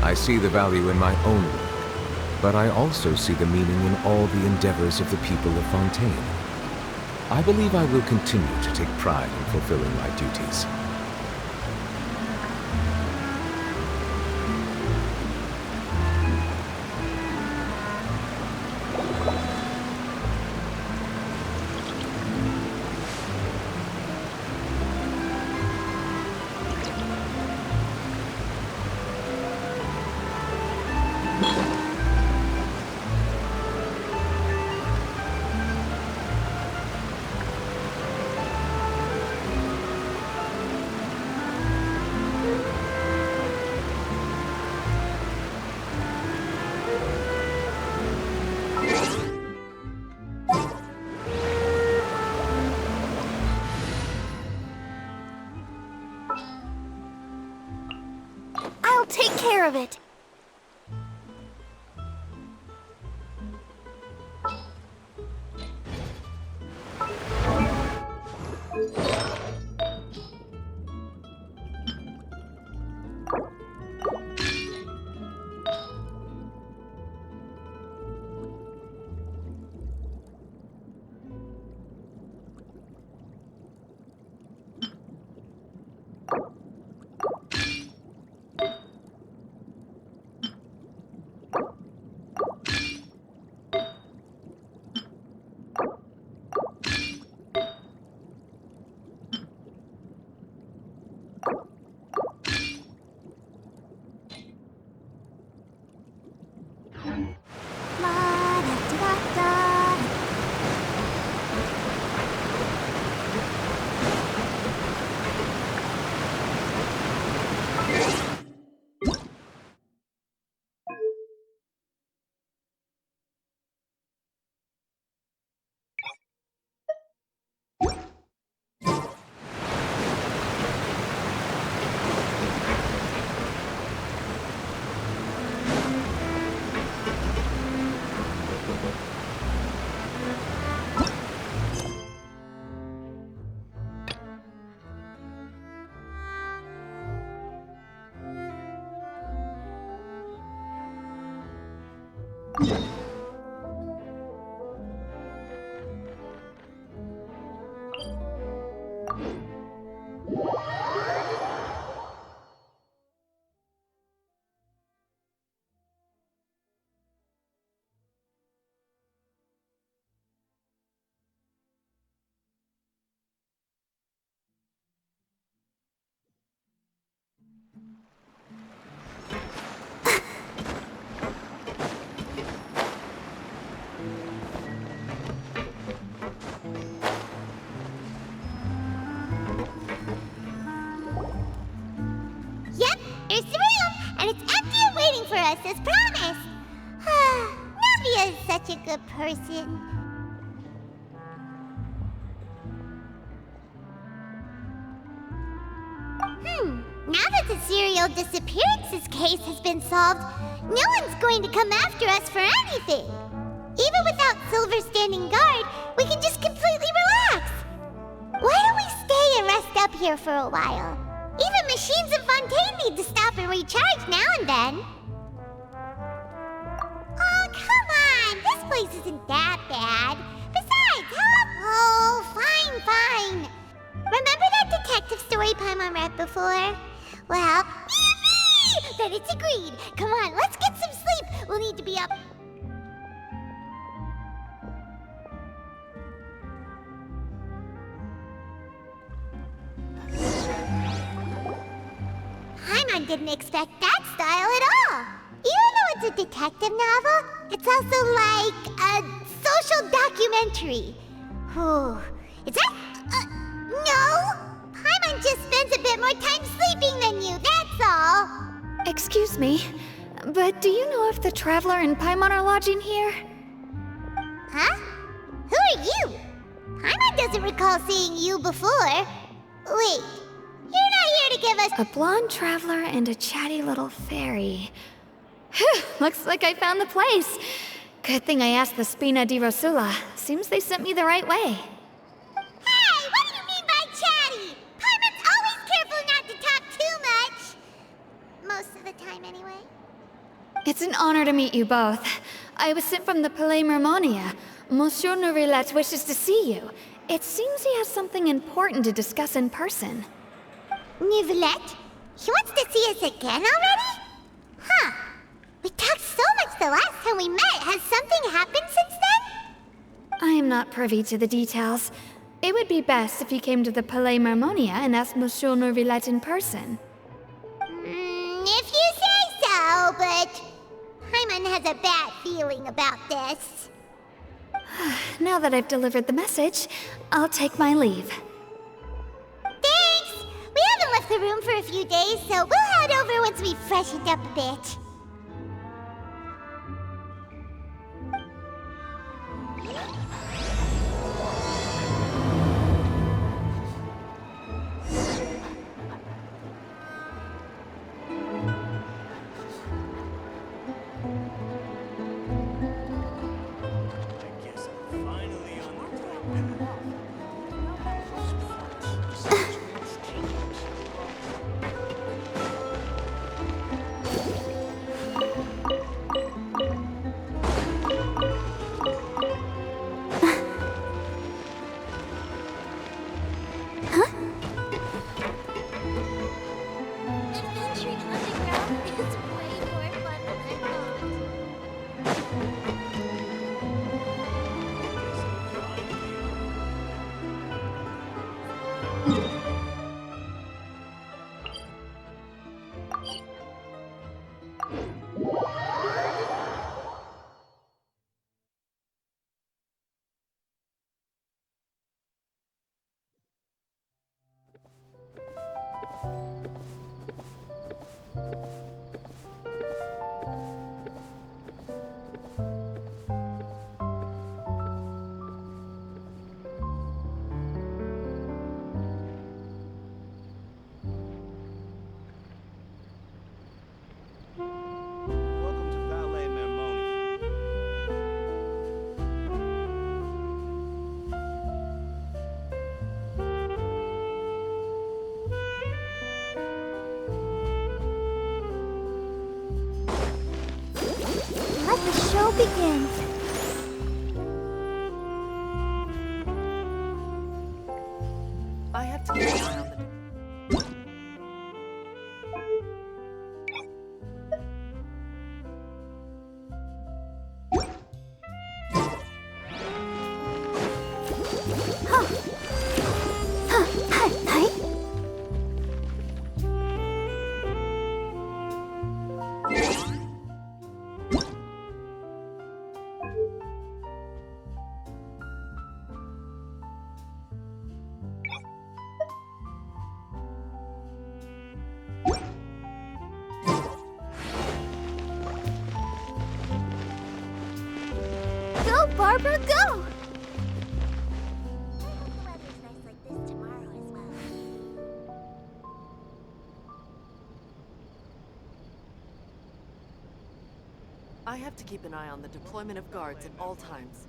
I see the value in my own work, but I also see the meaning in all the endeavors of the people of Fontaine. I believe I will continue to take pride in fulfilling my duties. I'll take care of it. just as promised. Navia is such a good person. Now that the serial disappearances case has been solved, no one's going to come after us for anything. Even without Silver standing guard, we can just completely relax. Why don't we stay and rest up here for a while? Even machines in Fontaine need to stop and recharge now and then. Oh, come on! This place isn't that bad. Besides, oh, fine. Remember that detective story Paimon read before? Well, then it's agreed. Come on, let's get some sleep. We'll need to be up. Paimon didn't expect that style at all. Even though it's a detective novel, it's also like a social documentary. Is that... no! Paimon just spends a bit more time sleeping than you, that's all. Excuse me, but do you know if the Traveler and Paimon are lodging here? Huh? Who are you? Paimon doesn't recall seeing you before. Wait, you're not here to give us... A blonde Traveler and a chatty little fairy. Whew, looks like I found the place. Good thing I asked the Spina di Rosula. Seems they sent me the right way. Hey, what do you mean by chatty? Paimon's always careful not to talk too much. Most of the time, anyway. It's an honor to meet you both. I was sent from the Palais Mermonia. Monsieur Nourillet wishes to see you. It seems he has something important to discuss in person. Nourillet? He wants to see us again already? Huh. We talked so much the last time we met. Has something happened since then? I am not privy to the details. It would be best if you came to the Palais Mermonia and asked Monsieur Nourillet in person. If you say so, but Paimon has a bad feeling about this. Now that I've delivered the message, I'll take my leave. Thanks! We haven't left the room for a few days, so we'll head over once we've freshened up a bit. Welcome to Palais Mermonia. Let the show begin. I have to keep an eye on the... Barbara, go! I have to keep an eye on the deployment of guards at all times.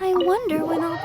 I wonder when I'll be...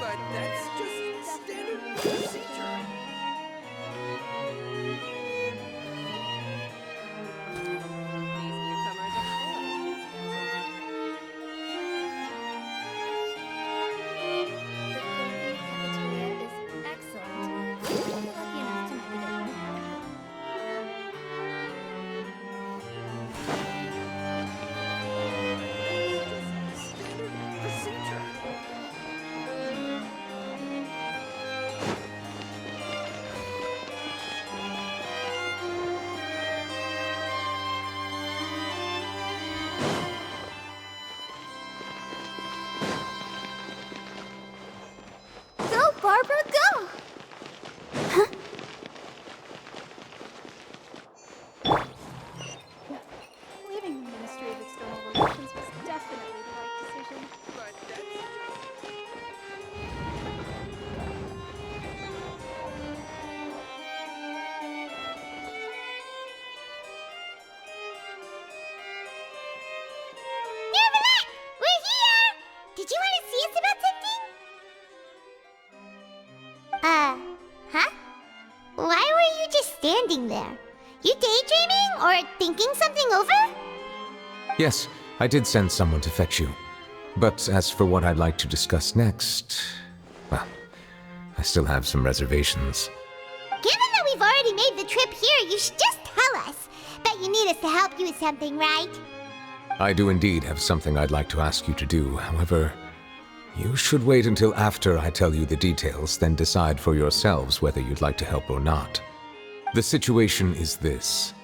But that's just standard procedure. These newcomers are cool. The food in the cafeteria is excellent. If you're lucky enough to make it. Standard procedure. Go, Barbara, go! Leaving the Ministry of External Relations was definitely the right decision. But that's Neverland! We're here! Did you want to see us about something? Huh? Why were you just standing there? You daydreaming or thinking something over? Yes, I did send someone to fetch you. But as for what I'd like to discuss next, well, I still have some reservations. Given that we've already made the trip here, you should just tell us. Bet you need us to help you with something, right? I do indeed have something I'd like to ask you to do. However, you should wait until after I tell you the details, then decide for yourselves whether you'd like to help or not. The situation is this.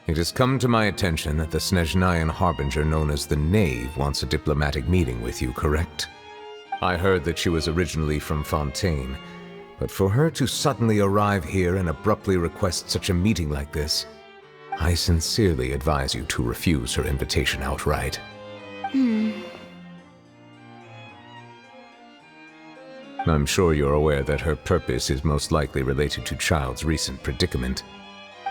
It has come to my attention that the Snezhnayan Harbinger known as the Knave wants a diplomatic meeting with you, correct? I heard that she was originally from Fontaine, but for her to suddenly arrive here and abruptly request such a meeting like this, I sincerely advise you to refuse her invitation outright. I'm sure you're aware that her purpose is most likely related to Child's recent predicament.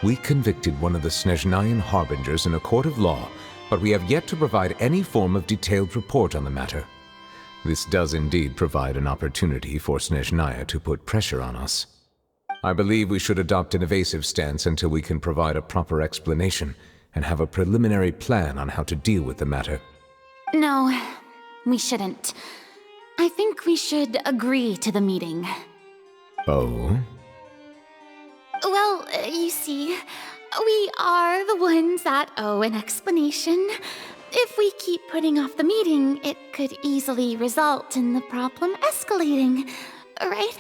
We convicted one of the Snezhnayan Harbingers in a court of law but we have yet to provide any form of detailed report on the matter. This does indeed provide an opportunity for Snezhnaya to put pressure on us. I believe we should adopt an evasive stance until we can provide a proper explanation and have a preliminary plan on how to deal with the matter. No, we shouldn't. I think we should agree to the meeting. Oh? Well, you see, we are the ones that owe an explanation. If we keep putting off the meeting, it could easily result in the problem escalating, right?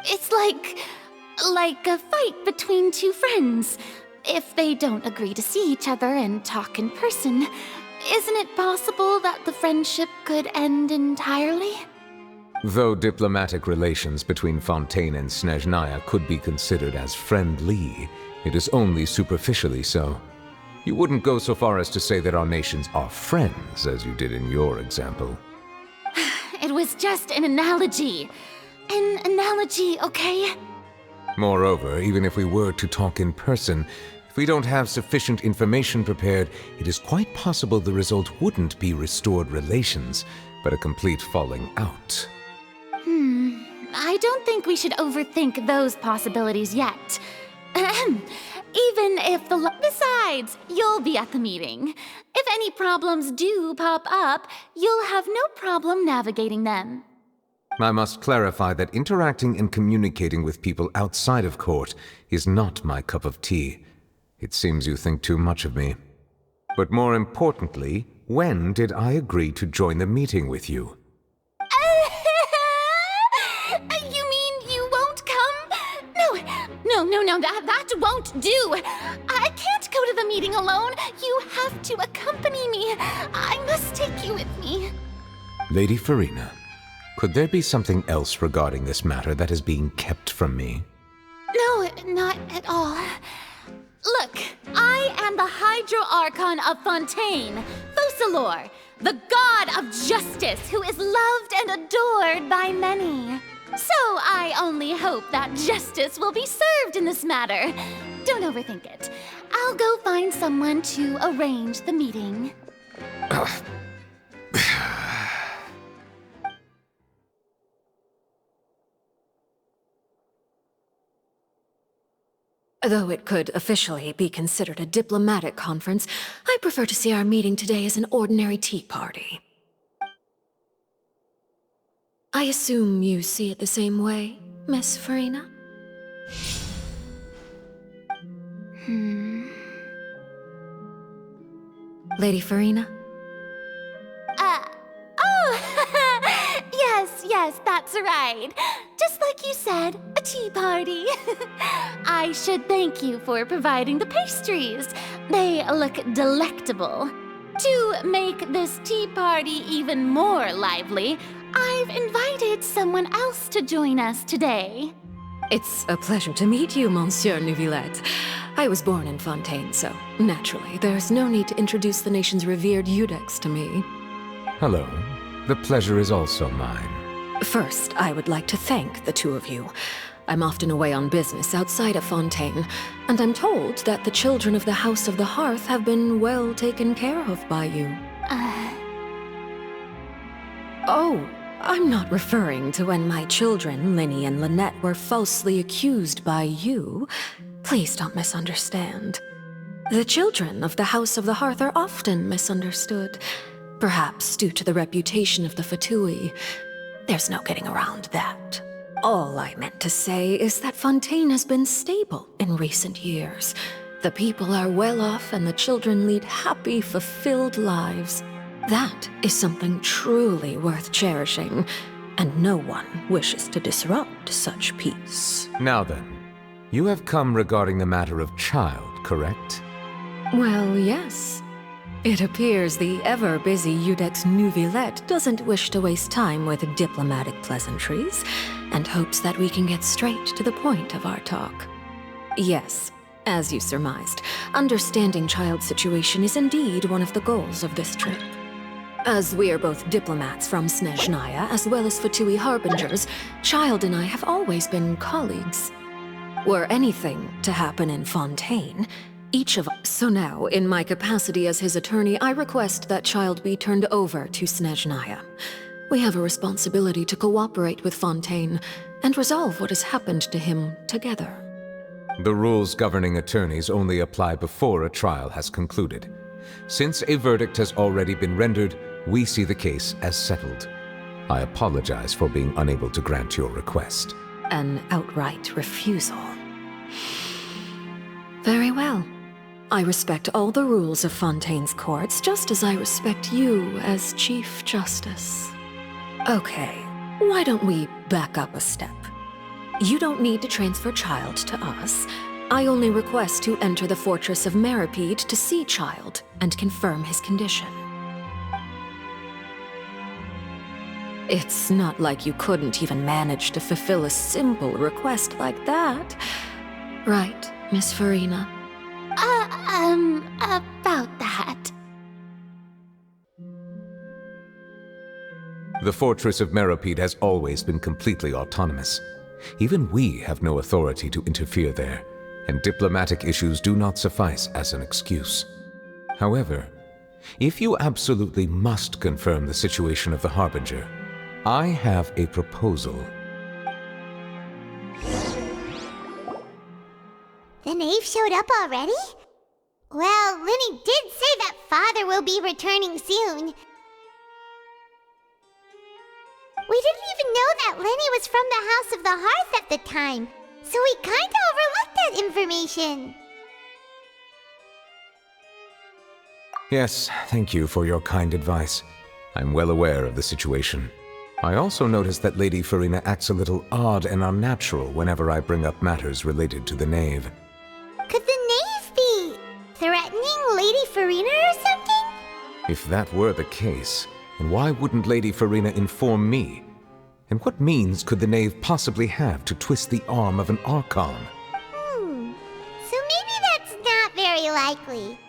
It's like a fight between two friends. If they don't agree to see each other and talk in person, isn't it possible that the friendship could end entirely? Though diplomatic relations between Fontaine and Snezhnaya could be considered as friendly, it is only superficially so. You wouldn't go so far as to say that our nations are friends, as you did in your example. It was just an analogy. An analogy, okay? Moreover, even if we were to talk in person, if we don't have sufficient information prepared, it is quite possible the result wouldn't be restored relations, but a complete falling out. I don't think we should overthink those possibilities yet. Even if Besides, you'll be at the meeting. If any problems do pop up, you'll have no problem navigating them. I must clarify that interacting and communicating with people outside of court is not my cup of tea. It seems you think too much of me. But more importantly, when did I agree to join the meeting with you? You mean you won't come? No, that won't do. I can't go to the meeting alone. You have to accompany me. I must take you with me. Lady Farina, could there be something else regarding this matter that is being kept from me? No, not at all. Look, I am the Hydro Archon of Fontaine, Focalor, the god of justice who is loved and adored by many. So I only hope that justice will be served in this matter. Don't overthink it. I'll go find someone to arrange the meeting. Though it could officially be considered a diplomatic conference, I prefer to see our meeting today as an ordinary tea party. I assume you see it the same way, Miss Farina? Lady Farina? Yes, that's right. Just like you said, a tea party. I should thank you for providing the pastries. They look delectable. To make this tea party even more lively, I've invited someone else to join us today. It's a pleasure to meet you, Monsieur Neuvillette. I was born in Fontaine, so naturally, there's no need to introduce the nation's revered Eudex to me. Hello. The pleasure is also mine. First, I would like to thank the two of you. I'm often away on business outside of Fontaine, and I'm told that the children of the House of the Hearth have been well taken care of by you. Oh, I'm not referring to when my children, Linny and Lynette, were falsely accused by you. Please don't misunderstand. The children of the House of the Hearth are often misunderstood, perhaps due to the reputation of the Fatui. There's no getting around that. All I meant to say is that Fontaine has been stable in recent years. The people are well off and the children lead happy, fulfilled lives. That is something truly worth cherishing, and no one wishes to disrupt such peace. Now then, you have come regarding the matter of child, correct? Well, yes. It appears the ever-busy Eudex Neuvillette doesn't wish to waste time with diplomatic pleasantries, and hopes that we can get straight to the point of our talk. Yes, as you surmised, understanding child's situation is indeed one of the goals of this trip. As we are both diplomats from Snezhnaya as well as Fatui harbingers, Child and I have always been colleagues. Were anything to happen in Fontaine, Each of us. So now, in my capacity as his attorney, I request that child be turned over to Snezhnaya. We have a responsibility to cooperate with Fontaine and resolve what has happened to him together. The rules governing attorneys only apply before a trial has concluded. Since a verdict has already been rendered, we see the case as settled. I apologize for being unable to grant your request. An outright refusal. Very well. I respect all the rules of Fontaine's courts, just as I respect you as Chief Justice. Okay, why don't we back up a step? You don't need to transfer Child to us. I only request to enter the Fortress of Meripede to see Child and confirm his condition. It's not like you couldn't even manage to fulfill a simple request like that. Right, Miss Farina? About that. The Fortress of Meripede has always been completely autonomous. Even we have no authority to interfere there, and diplomatic issues do not suffice as an excuse. However, if you absolutely must confirm the situation of the Harbinger, I have a proposal. The knave showed up already? Well, Linny did say that Father will be returning soon. We didn't even know that Lenny was from the House of the Hearth at the time, so we kinda overlooked that information. Yes, thank you for your kind advice. I'm well aware of the situation. I also noticed that Lady Farina acts a little odd and unnatural whenever I bring up matters related to the knave. Could the knave be threatening Lady Farina or something? If that were the case, then why wouldn't Lady Farina inform me? And what means could the knave possibly have to twist the arm of an Archon? So maybe that's not very likely.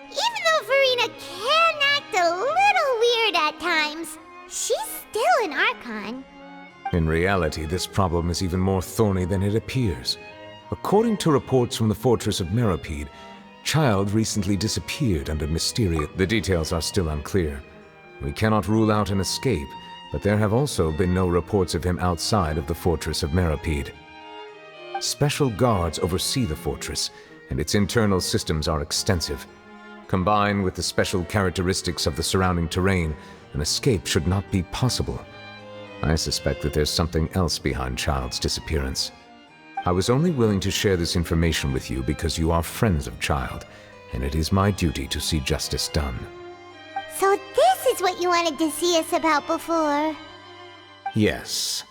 Even though Farina can act a little weird at times, she's still an Archon. In reality, this problem is even more thorny than it appears. According to reports from the Fortress of Meripede, Child recently disappeared under mysterious... The details are still unclear. We cannot rule out an escape, but there have also been no reports of him outside of the Fortress of Meripede. Special guards oversee the fortress, and its internal systems are extensive. Combined with the special characteristics of the surrounding terrain, an escape should not be possible. I suspect that there's something else behind Child's disappearance. I was only willing to share this information with you because you are friends of Child, and it is my duty to see justice done. So this is what you wanted to see us about before. Yes.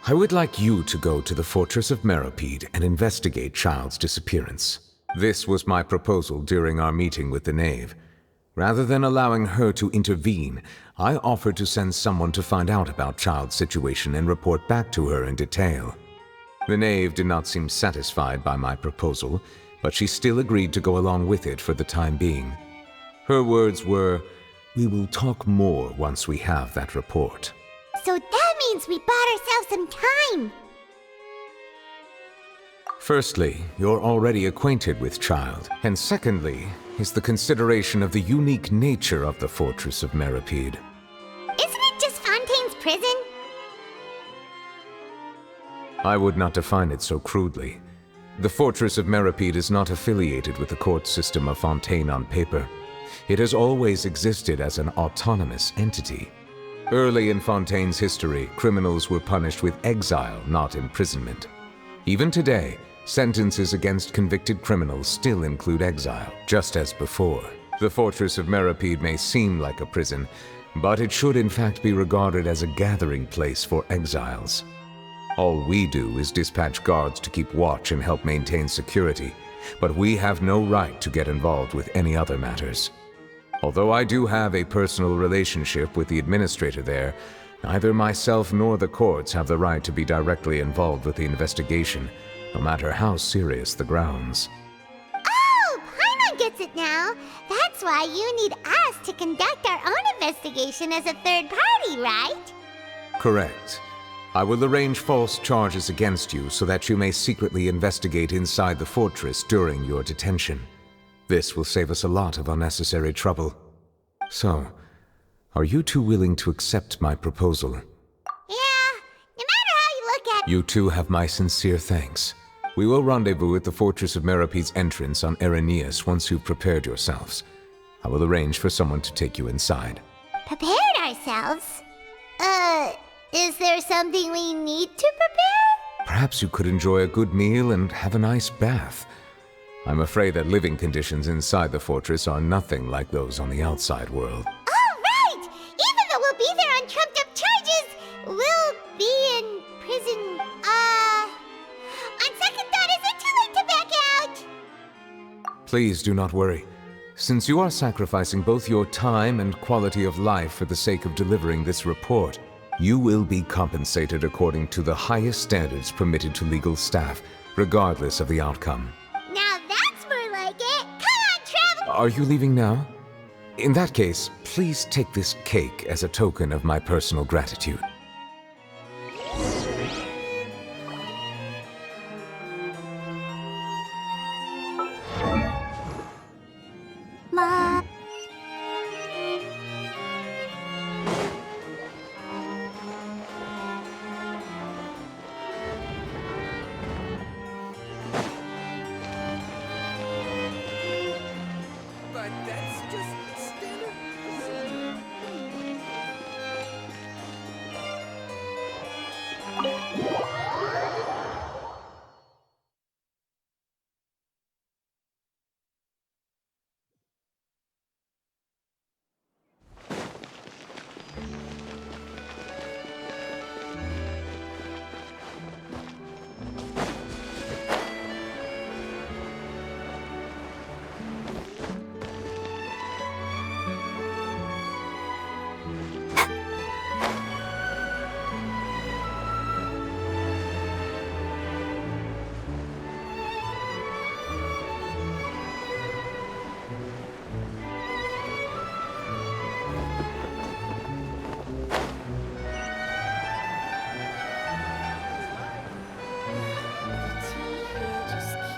I would like you to go to the Fortress of Meripede and investigate Child's disappearance. This was my proposal during our meeting with the knave. Rather than allowing her to intervene, I offered to send someone to find out about Child's situation and report back to her in detail. The knave did not seem satisfied by my proposal, but she still agreed to go along with it for the time being. Her words were, "We will talk more once we have that report." So that means we bought ourselves some time. Firstly, you're already acquainted with Child, and secondly, is the consideration of the unique nature of the Fortress of Meripede. Isn't it just Fontaine's prison? I would not define it so crudely. The Fortress of Meripede is not affiliated with the court system of Fontaine on paper. It has always existed as an autonomous entity. Early in Fontaine's history, criminals were punished with exile, not imprisonment. Even today, sentences against convicted criminals still include exile, just as before. The Fortress of Meripede may seem like a prison, but it should in fact be regarded as a gathering place for exiles. All we do is dispatch guards to keep watch and help maintain security, but we have no right to get involved with any other matters. Although I do have a personal relationship with the administrator there, neither myself nor the courts have the right to be directly involved with the investigation, no matter how serious the grounds. Oh, Paimon gets it now. That's why you need us to conduct our own investigation as a third party, right? Correct. I will arrange false charges against you so that you may secretly investigate inside the fortress during your detention. This will save us a lot of unnecessary trouble. So, are you two willing to accept my proposal? Yeah, no matter how you look at it. You two have my sincere thanks. We will rendezvous at the Fortress of Merope's entrance on Erinius once you've prepared yourselves. I will arrange for someone to take you inside. Prepared ourselves? Is there something we need to prepare? Perhaps you could enjoy a good meal and have a nice bath. I'm afraid that living conditions inside the fortress are nothing like those on the outside world. Oh, right! Even though we'll be there on trumped-up charges, we'll be in prison. On second thought, is it too late to back out? Please do not worry. Since you are sacrificing both your time and quality of life for the sake of delivering this report, you will be compensated according to the highest standards permitted to legal staff, regardless of the outcome. Now that's more like it. Come on, Travel! Are you leaving now? In that case, please take this cake as a token of my personal gratitude. Ma. But that's just standard procedure.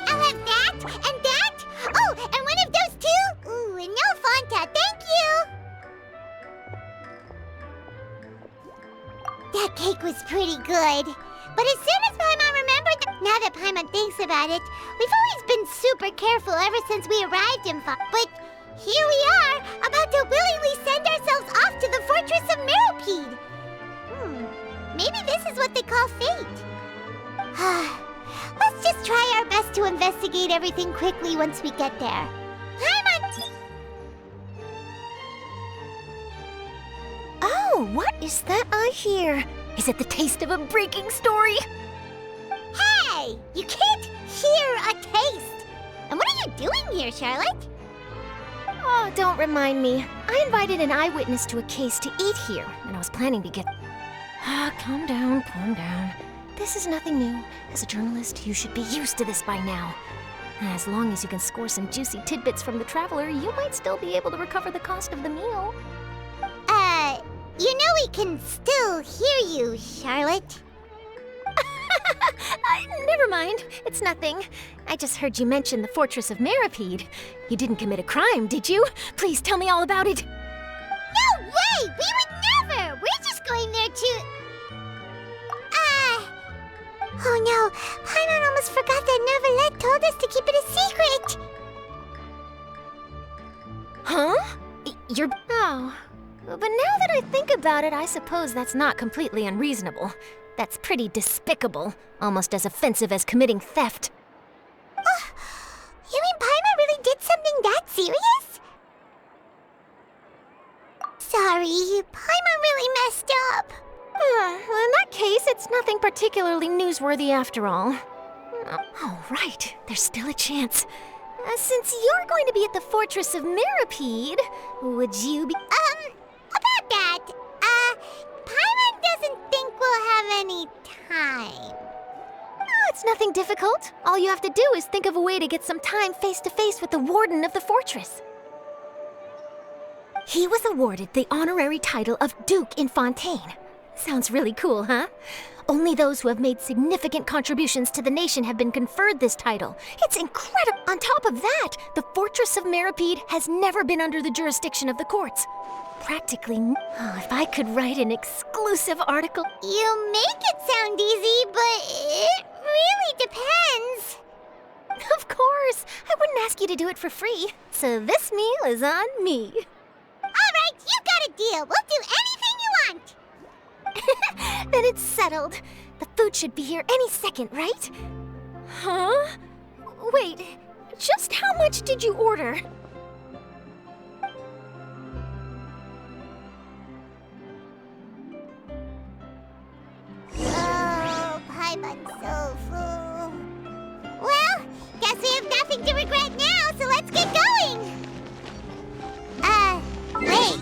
I'll have that, and that. Oh, and one of those two. Ooh, and no Fanta, thank you. That cake was pretty good. But as soon as Paimon remembered now that Paimon thinks about it, we've always been super careful ever since we arrived in But here we are, about to willingly send ourselves off to the Fortress of Meropide. Maybe this is what they call fate. Let's just try our best to investigate everything quickly once we get there. Paimon! Oh, what is that I hear? Is it the taste of a breaking story? Hey! You can't hear a taste! And what are you doing here, Charlotte? Oh, don't remind me. I invited an eyewitness to a case to eat here, and I was planning to get... calm down, calm down. This is nothing new. As a journalist, you should be used to this by now. As long as you can score some juicy tidbits from the traveler, you might still be able to recover the cost of the meal. You know we can still hear you, Charlotte. Never mind. It's nothing. I just heard you mention the Fortress of Meropide. You didn't commit a crime, did you? Please tell me all about it. No way! We would never! We're just going there to... Oh no, Paimon almost forgot that Neuvillette told us to keep it a secret! Huh? You're... Oh. But now that I think about it, I suppose that's not completely unreasonable. That's pretty despicable. Almost as offensive as committing theft. You mean Paimon really did something that serious? Sorry, Paimon really messed up. Well, in that case, it's nothing particularly newsworthy after all. Oh, right. There's still a chance. Since you're going to be at the Fortress of Meropide, would you be... About that, Paimon doesn't think we'll have any time. Oh, it's nothing difficult. All you have to do is think of a way to get some time face-to-face with the warden of the fortress. He was awarded the honorary title of Duke in Fontaine. Sounds really cool, huh? Only those who have made significant contributions to the nation have been conferred this title. It's incredible! On top of that, the Fortress of Meripede has never been under the jurisdiction of the courts. Practically if I could write an exclusive article... You make it sound easy, but it really depends. Of course! I wouldn't ask you to do it for free. So this meal is on me. All right, you got a deal. We'll do anything you want. Then it's settled. The food should be here any second, right? Huh? Wait, just how much did you order? Oh, Paimon's so full. Well, guess we have nothing to regret now, so let's get going. Wait.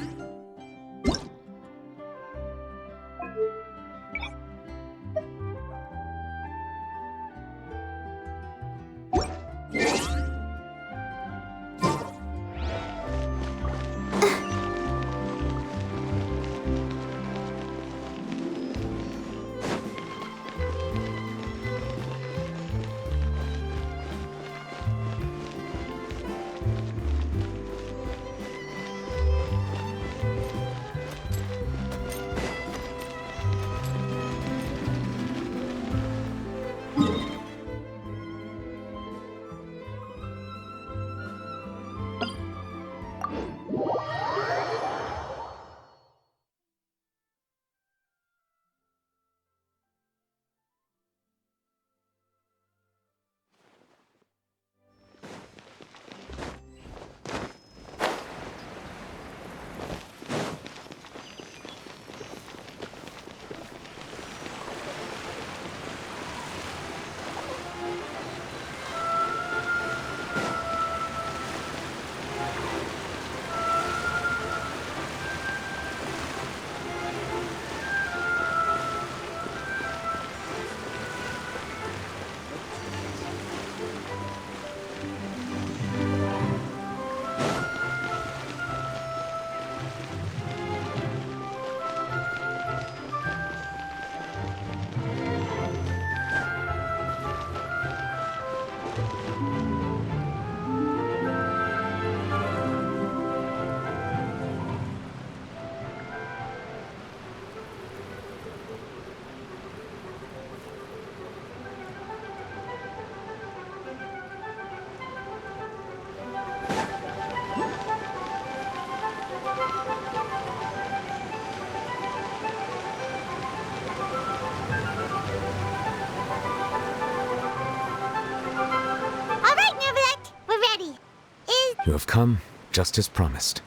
You have come, just as promised.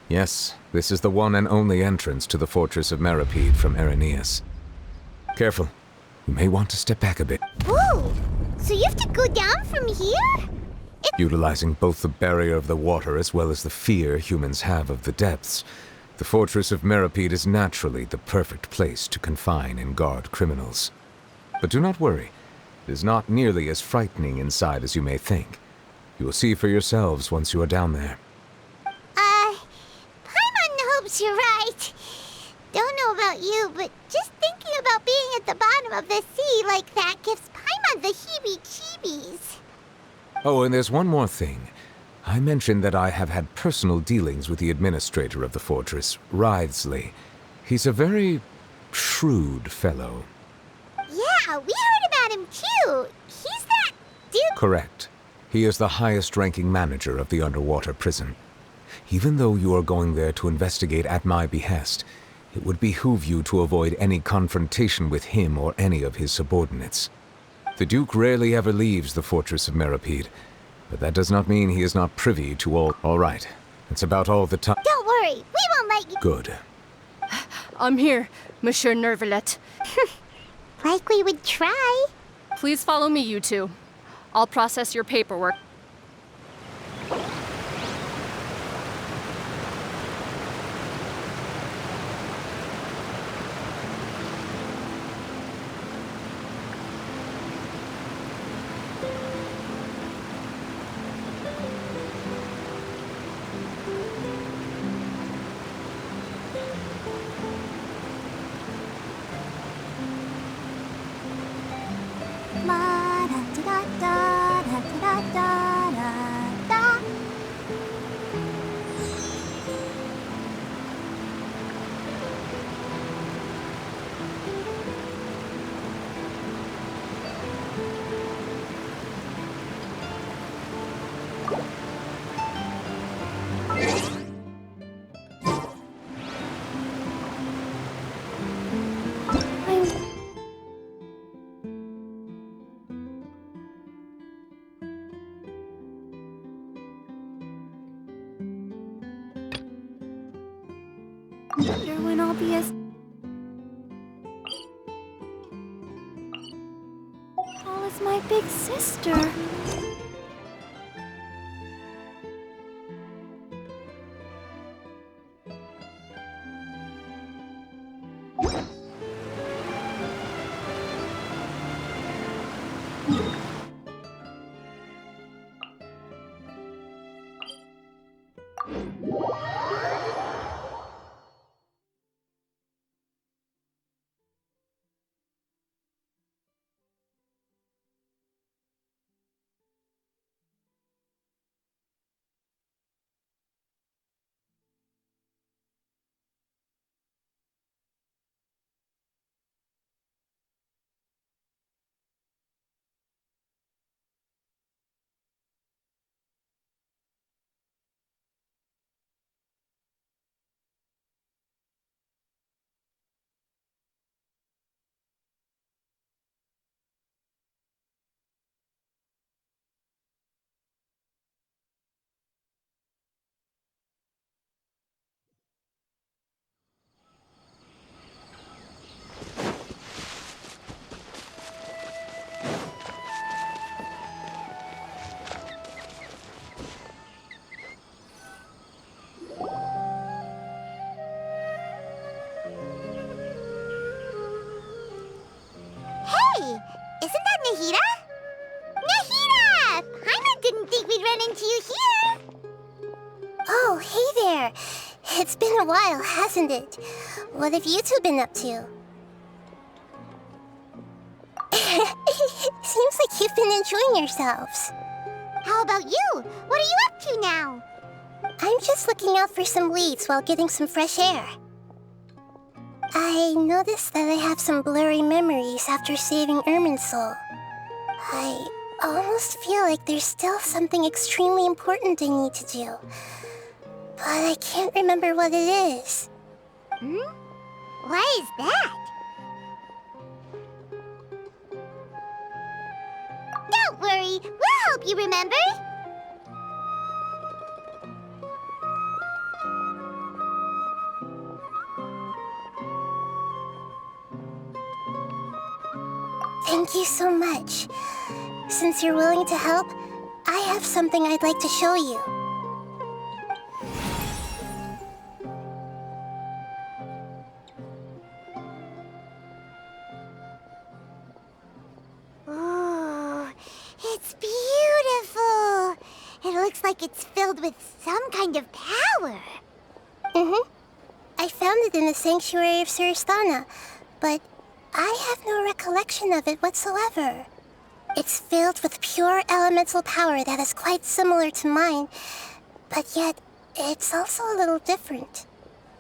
Yes, this is the one and only entrance to the Fortress of Meripede from Araneus. Careful. You may want to step back a bit. Whoa! So you have to go down from here? Utilizing both the barrier of the water as well as the fear humans have of the depths, the Fortress of Meripede is naturally the perfect place to confine and guard criminals. But do not worry. It is not nearly as frightening inside as you may think. You will see for yourselves once you are down there. Paimon hopes you're right. Don't know about you, but just thinking about being at the bottom of the sea like that gives Paimon the heebie-jeebies. Oh, and there's one more thing. I mentioned that I have had personal dealings with the administrator of the fortress, Writhsley. He's a very shrewd fellow. Yeah, we heard about him too. He's that dude. Correct. He is the highest-ranking manager of the underwater prison. Even though you are going there to investigate at my behest, it would behoove you to avoid any confrontation with him or any of his subordinates. The Duke rarely ever leaves the Fortress of Meripede, but that does not mean he is not privy to all... All right, that's about all the time... Don't worry, we won't let you... Good. I'm here, Monsieur Nervalet. Like we would try. Please follow me, you two. I'll process your paperwork. and I'll be as tall as my big sister. Hey, isn't that Nahida? Nahida! Paimon didn't think we'd run into you here. Oh, hey there. It's been a while, hasn't it? What have you two been up to? Seems like you've been enjoying yourselves. How about you? What are you up to now? I'm just looking out for some weeds while getting some fresh air. I noticed that I have some blurry memories after saving Ermin's soul. I almost feel like there's still something extremely important I need to do. But I can't remember what it is. Why is that? Don't worry, we'll help you remember. Thank you so much. Since you're willing to help, I have something I'd like to show you. Ooh, it's beautiful. It looks like it's filled with some kind of power. I found it in the sanctuary of Suristana, but I have no recollection of it whatsoever. It's filled with pure elemental power that is quite similar to mine, but yet it's also a little different.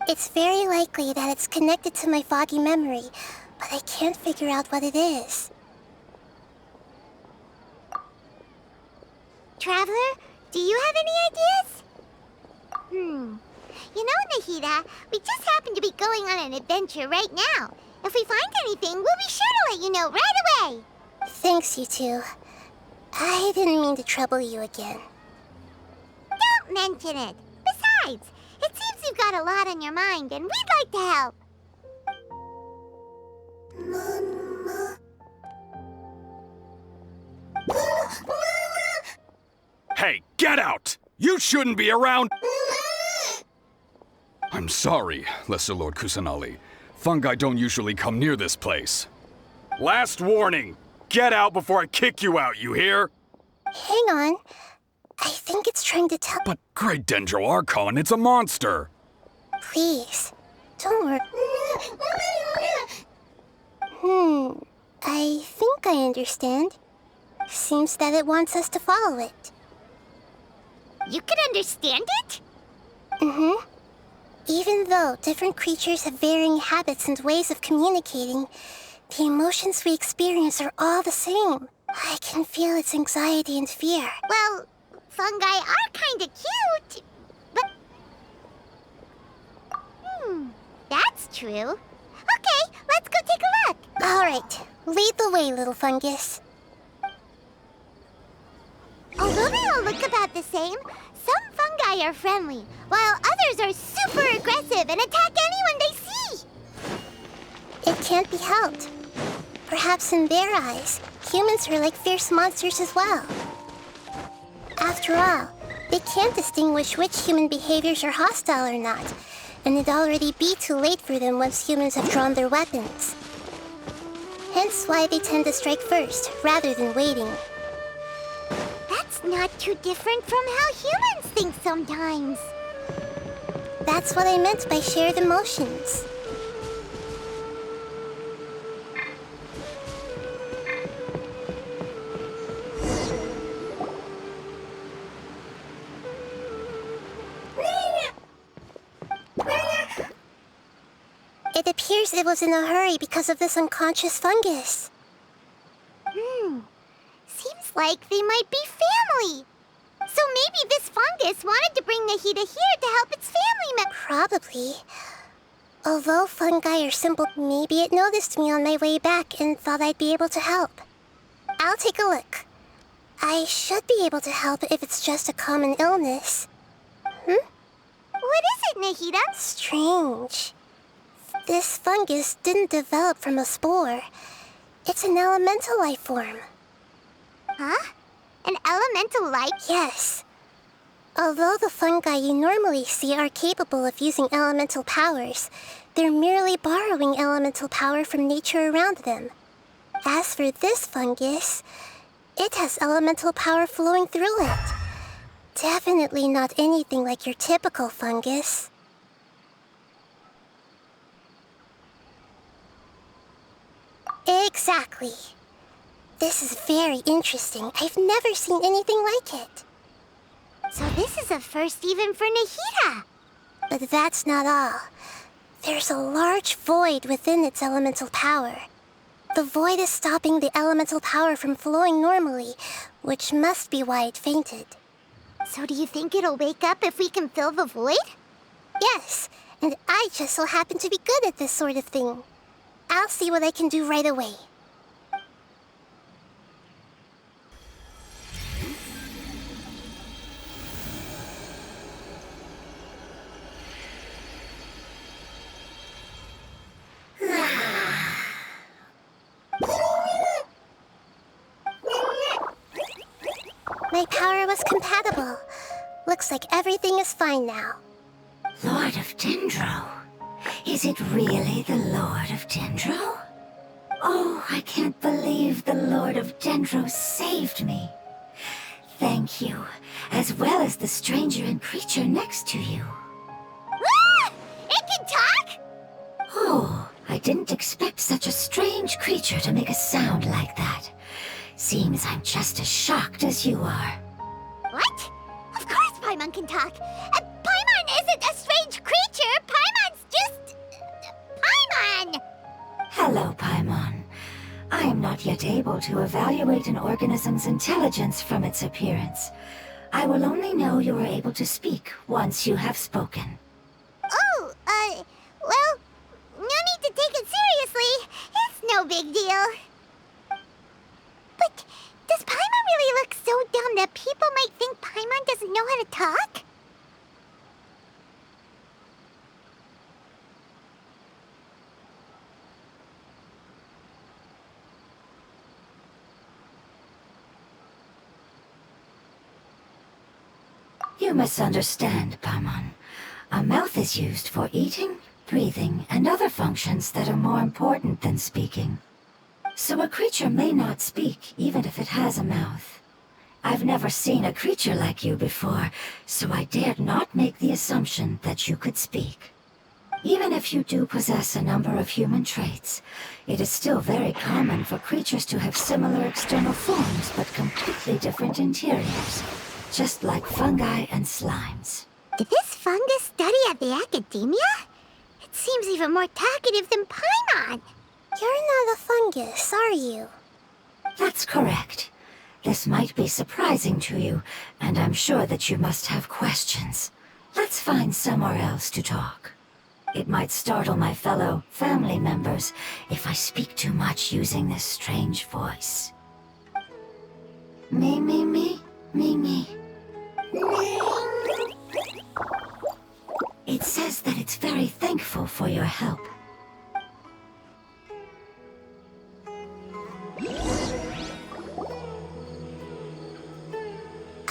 It's very likely that it's connected to my foggy memory, but I can't figure out what it is. Traveler, do you have any ideas? You know, Nahida, we just happen to be going on an adventure right now. If we find anything, we'll be sure to let you know right away. Thanks, you two. I didn't mean to trouble you again. Don't mention it. Besides, it seems you've got a lot on your mind, and we'd like to help. Hey, get out! You shouldn't be around! I'm sorry, Lesser Lord Kusanali. Fungi don't usually come near this place. Last warning! Get out before I kick you out, you hear? Hang on. I think it's trying to tell... But Great Dendro Archon, it's a monster! Please, don't worry. I think I understand. Seems that it wants us to follow it. You can understand it? Even though different creatures have varying habits and ways of communicating, the emotions we experience are all the same. I can feel its anxiety and fear. Well, fungi are kinda cute, but... that's true. Okay, let's go take a look. All right, lead the way, little fungus. Although they all look about the same, some fungi are friendly, while others are super aggressive and attack anyone they see. It can't be helped. Perhaps in their eyes, humans are like fierce monsters as well. After all, they can't distinguish which human behaviors are hostile or not, and it'd already be too late for them once humans have drawn their weapons. Hence why they tend to strike first, rather than waiting. That's not too different from how humans think sometimes. That's what I meant by shared emotions. It appears it was in a hurry because of this unconscious fungus. Seems like they might be family. So maybe this fungus wanted to bring Nahida here to help its family Probably. Although fungi are simple, maybe it noticed me on my way back and thought I'd be able to help. I'll take a look. I should be able to help if it's just a common illness. What is it, Nahida? Strange. This fungus didn't develop from a spore. It's an elemental life form. Huh? An elemental life? Yes. Although the fungi you normally see are capable of using elemental powers, they're merely borrowing elemental power from nature around them. As for this fungus, it has elemental power flowing through it. Definitely not anything like your typical fungus. Exactly. This is very interesting. I've never seen anything like it. So this is a first even for Nahida. But that's not all. There's a large void within its elemental power. The void is stopping the elemental power from flowing normally, which must be why it fainted. So do you think it'll wake up if we can fill the void? Yes, and I just so happen to be good at this sort of thing. I'll see what I can do right away. My power was compatible. Looks like everything is fine now. Lord of Dendro? Is it really the Lord of Dendro? Oh, I can't believe the Lord of Dendro saved me. Thank you, as well as the stranger and creature next to you. Ah! It can talk? Oh, I didn't expect such a strange creature to make a sound like that. Seems I'm just as shocked as you are. What? Of course Paimon can talk. Paimon isn't a strange creature. Paimon's just... Paimon! Hello, Paimon. I am not yet able to evaluate an organism's intelligence from its appearance. I will only know you are able to speak once you have spoken. Oh, well, no need to take it seriously. It's no big deal. But does Paimon really look so dumb that people might think Paimon doesn't know how to talk? You misunderstand, Paimon. A mouth is used for eating, breathing, and other functions that are more important than speaking. So a creature may not speak, even if it has a mouth. I've never seen a creature like you before, so I dared not make the assumption that you could speak. Even if you do possess a number of human traits, it is still very common for creatures to have similar external forms but completely different interiors, just like fungi and slimes. Did this fungus study at the academia? It seems even more talkative than Paimon. You're not a fungus, are you? That's correct. This might be surprising to you, and I'm sure that you must have questions. Let's find somewhere else to talk. It might startle my fellow family members if I speak too much using this strange voice. Me. It says that it's very thankful for your help.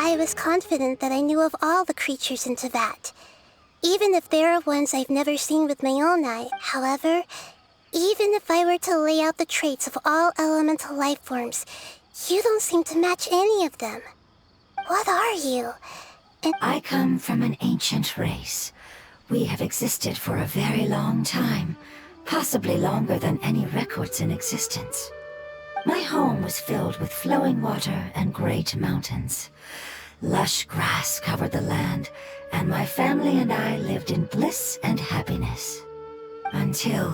I was confident that I knew of all the creatures in Teyvat, even if there are ones I've never seen with my own eye. However, even if I were to lay out the traits of all elemental life forms, you don't seem to match any of them. What are you? I come from an ancient race. We have existed for a very long time, possibly longer than any records in existence. My home was filled with flowing water and great mountains. Lush grass covered the land, and my family and I lived in bliss and happiness. Until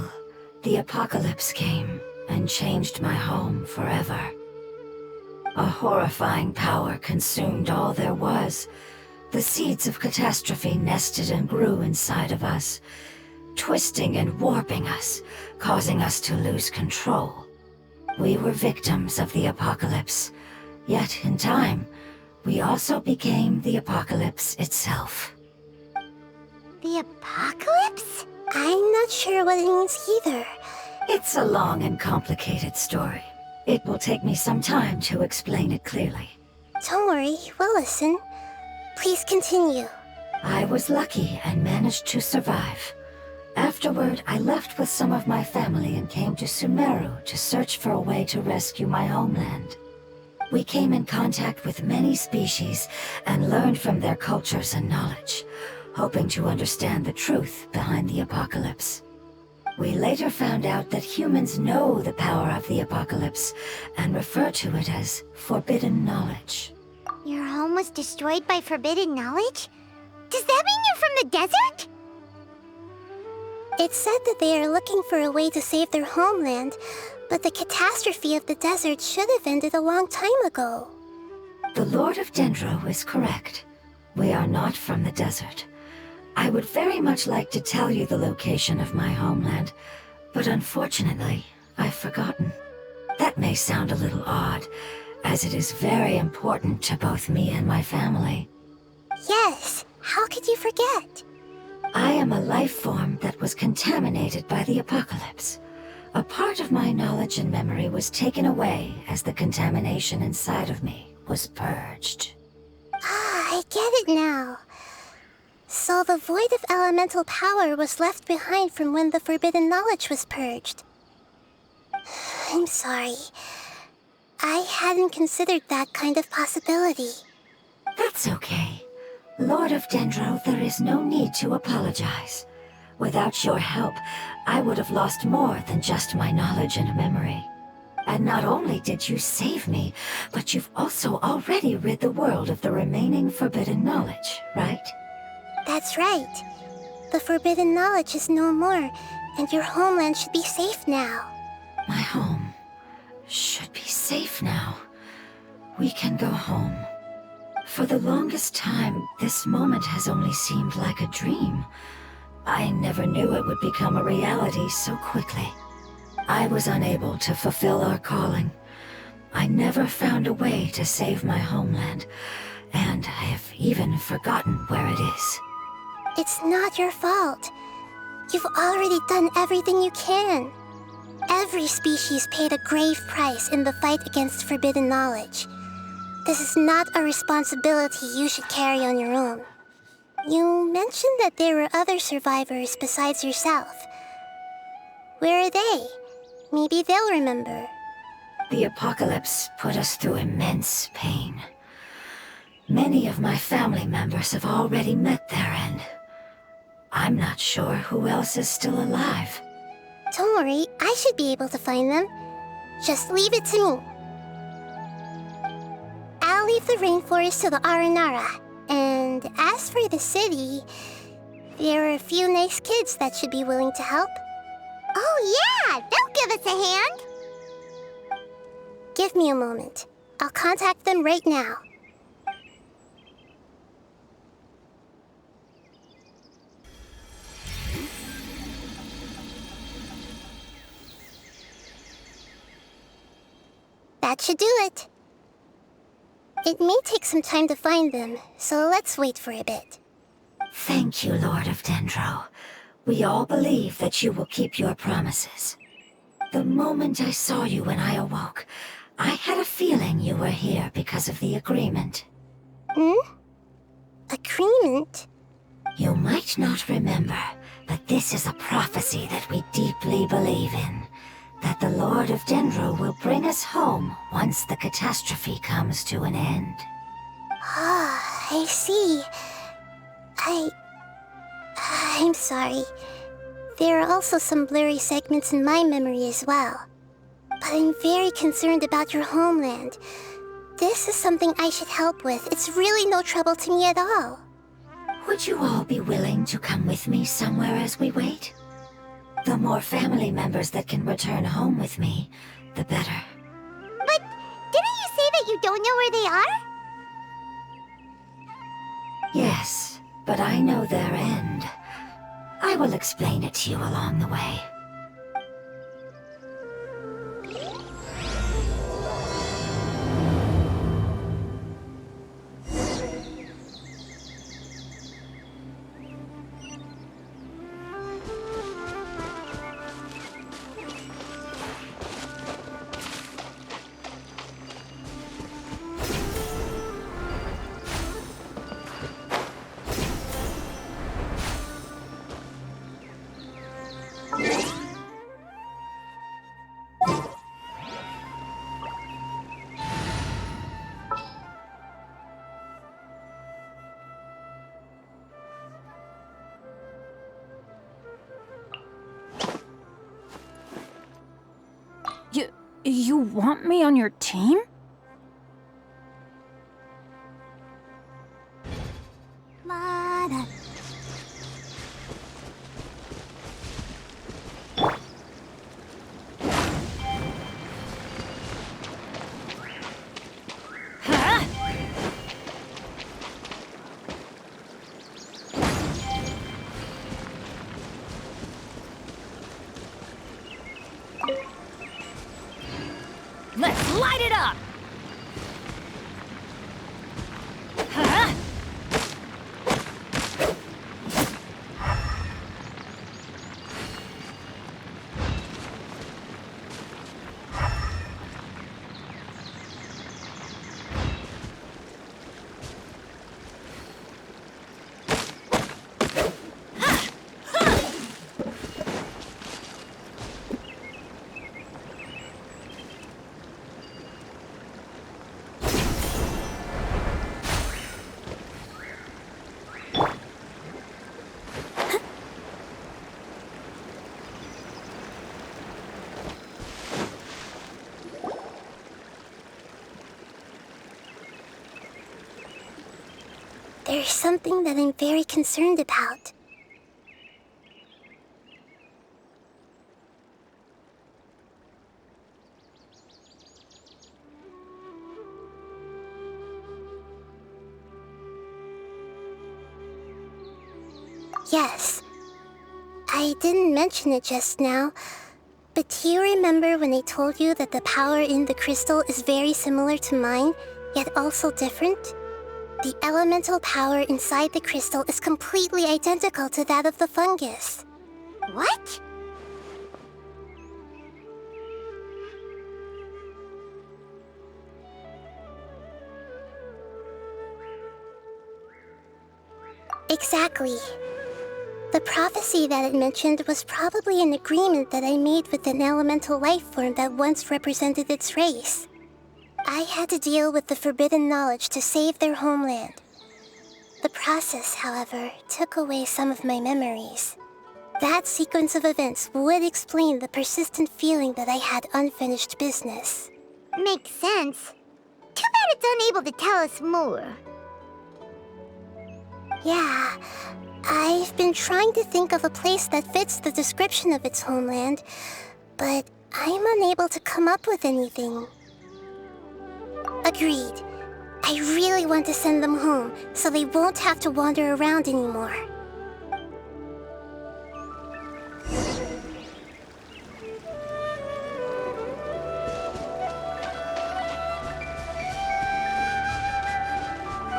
the apocalypse came and changed my home forever. A horrifying power consumed all there was. The seeds of catastrophe nested and grew inside of us, twisting and warping us, causing us to lose control. We were victims of the apocalypse, yet in time, we also became the apocalypse itself. The apocalypse? I'm not sure what it means either. It's a long and complicated story. It will take me some time to explain it clearly. Don't worry, we'll listen. Please continue. I was lucky and managed to survive. Afterward, I left with some of my family and came to Sumeru to search for a way to rescue my homeland. We came in contact with many species and learned from their cultures and knowledge, hoping to understand the truth behind the apocalypse. We later found out that humans know the power of the apocalypse and refer to it as forbidden knowledge. Your home was destroyed by forbidden knowledge? Does that mean you're from the desert? It's said that they are looking for a way to save their homeland, but the catastrophe of the desert should have ended a long time ago. The Lord of Dendro is correct. We are not from the desert. I would very much like to tell you the location of my homeland, but unfortunately, I've forgotten. That may sound a little odd, as it is very important to both me and my family. Yes, how could you forget? I am a life form that was contaminated by the apocalypse. A part of my knowledge and memory was taken away as the contamination inside of me was purged. Ah, I get it now. So the void of elemental power was left behind from when the forbidden knowledge was purged. I'm sorry. I hadn't considered that kind of possibility. That's okay. Lord of Dendro, there is no need to apologize. Without your help, I would have lost more than just my knowledge and memory. And not only did you save me, but you've also already rid the world of the remaining forbidden knowledge, right? That's right. The forbidden knowledge is no more, and your homeland should be safe now. My home should be safe now. We can go home. For the longest time, this moment has only seemed like a dream. I never knew it would become a reality so quickly. I was unable to fulfill our calling. I never found a way to save my homeland, and I have even forgotten where it is. It's not your fault. You've already done everything you can. Every species paid a grave price in the fight against forbidden knowledge. This is not a responsibility you should carry on your own. You mentioned that there were other survivors besides yourself. Where are they? Maybe they'll remember. The apocalypse put us through immense pain. Many of my family members have already met their end. I'm not sure who else is still alive. Don't worry, I should be able to find them. Just leave it to me. I'll leave the rainforest to the Aranara. And as for the city, there are a few nice kids that should be willing to help. Oh yeah, they'll give us a hand. Give me a moment. I'll contact them right now. That should do it. It may take some time to find them, so let's wait for a bit. Thank you, Lord of Dendro. We all believe that you will keep your promises. The moment I saw you when I awoke, I had a feeling you were here because of the agreement. Agreement? You might not remember, but this is a prophecy that we deeply believe in. That the Lord of Dendro will bring us home once the catastrophe comes to an end. Ah, I see. I'm sorry. There are also some blurry segments in my memory as well. But I'm very concerned about your homeland. This is something I should help with. It's really no trouble to me at all. Would you all be willing to come with me somewhere as we wait? The more family members that can return home with me, the better. But didn't you say that you don't know where they are? Yes, but I know their end. I will explain it to you along the way. You want me on your team? Mara. Let's light it up! Huh? There's something that I'm very concerned about. Yes. I didn't mention it just now, but do you remember when I told you that the power in the crystal is very similar to mine, yet also different? The elemental power inside the crystal is completely identical to that of the fungus. What? Exactly. The prophecy that it mentioned was probably an agreement that I made with an elemental life form that once represented its race. I had to deal with the forbidden knowledge to save their homeland. The process, however, took away some of my memories. That sequence of events would explain the persistent feeling that I had unfinished business. Makes sense. Too bad it's unable to tell us more. Yeah, I've been trying to think of a place that fits the description of its homeland, but I'm unable to come up with anything. Agreed. I really want to send them home, so they won't have to wander around anymore.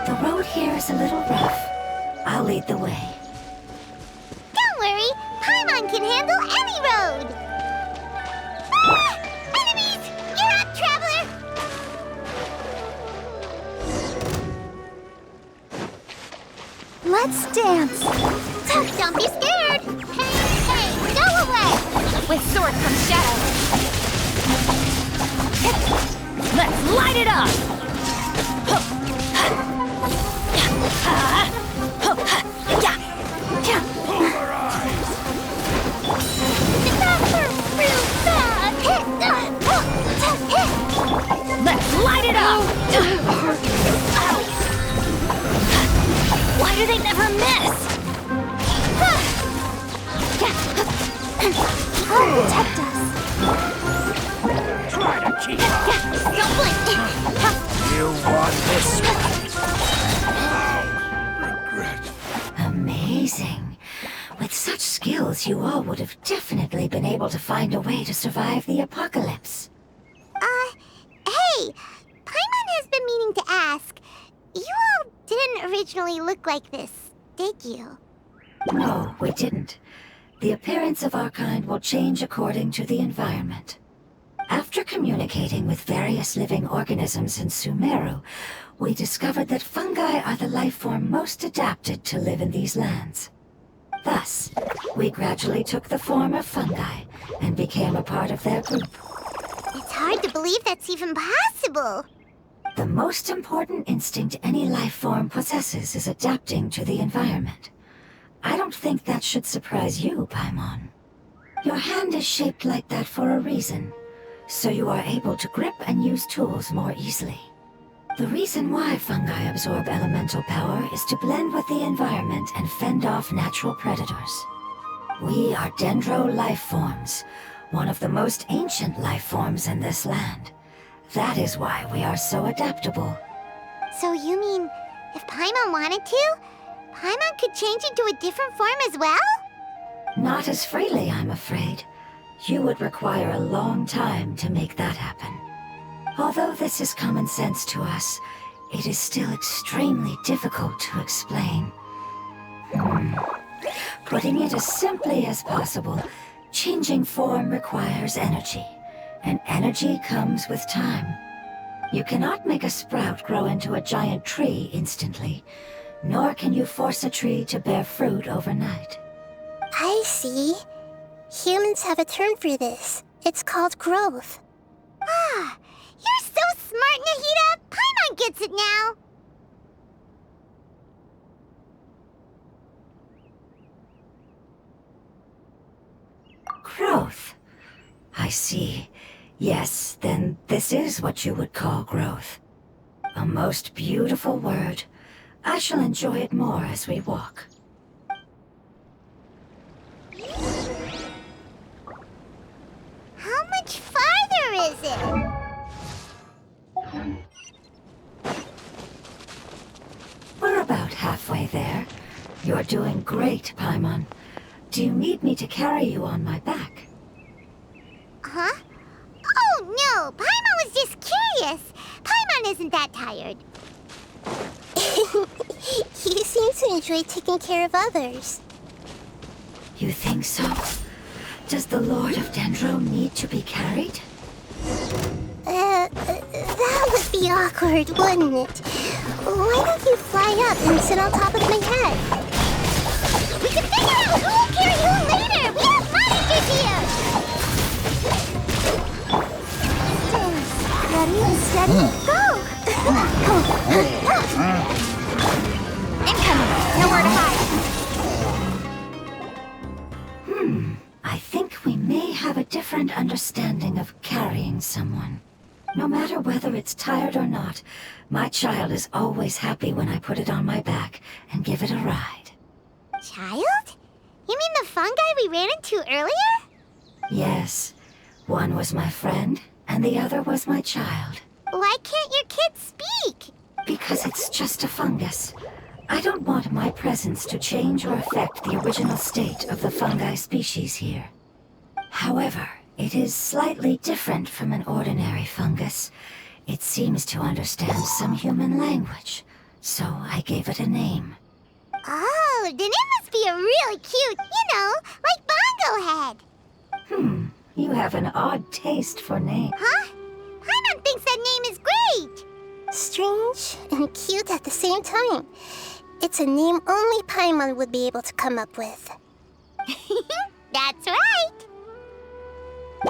The road here is a little rough. I'll lead the way. Don't worry, Paimon can handle any road! Ah! Enemies! You're up, Traveler! Let's dance. Don't be scared! Hey, go away! With sword comes shadow. Let's light it up! Let's light it up! Why do they never miss? I'll protect us. Try to keep up. Don't blink! You want this one? Regret. Amazing. With such skills, you all would have definitely been able to find a way to survive the apocalypse. Hey! Paimon has been meaning to ask. You all didn't originally look like this, did you? No, we didn't. The appearance of our kind will change according to the environment. After communicating with various living organisms in Sumeru, we discovered that fungi are the life form most adapted to live in these lands. Thus, we gradually took the form of fungi and became a part of their group. It's hard to believe that's even possible. The most important instinct any life form possesses is adapting to the environment. I don't think that should surprise you, Paimon. Your hand is shaped like that for a reason, so you are able to grip and use tools more easily. The reason why fungi absorb elemental power is to blend with the environment and fend off natural predators. We are dendro life forms, one of the most ancient life forms in this land. That is why we are so adaptable. So you mean, if Paimon wanted to, Paimon could change into a different form as well? Not as freely, I'm afraid. You would require a long time to make that happen. Although this is common sense to us, it is still extremely difficult to explain. Putting it as simply as possible, changing form requires energy, and energy comes with time. You cannot make a sprout grow into a giant tree instantly, nor can you force a tree to bear fruit overnight. I see. Humans have a term for this. It's called growth. Ah, you're so smart, Nahida! Paimon gets it now! Growth. I see. Yes, then this is what you would call growth. A most beautiful word. I shall enjoy it more as we walk. How much farther is it? We're about halfway there. You're doing great, Paimon. Do you need me to carry you on my back? Huh? Oh no, Paimon was just curious. Paimon isn't that tired. You seem to enjoy taking care of others. You think so? Does the Lord of Dendro need to be carried? That would be awkward, wouldn't it? Why don't you fly up and sit on top of my head? We can figure out who will carry who later! We have monitors here! Ready and steady, go! Incoming! Nowhere to hide! I think we may have a different understanding of carrying someone. No matter whether it's tired or not, my child is always happy when I put it on my back and give it a ride. Child? You mean the fungi we ran into earlier? Yes, one was my friend, and the other was my child. Why can't your kid speak? Because it's just a fungus. I don't want my presence to change or affect the original state of the fungi species here. However, it is slightly different from an ordinary fungus. It seems to understand some human language, so I gave it a name. Oh, then it must be a really cute, like Bongo Head. You have an odd taste for names. Huh? Paimon thinks that name is great. Strange and cute at the same time. It's a name only Paimon would be able to come up with. That's right!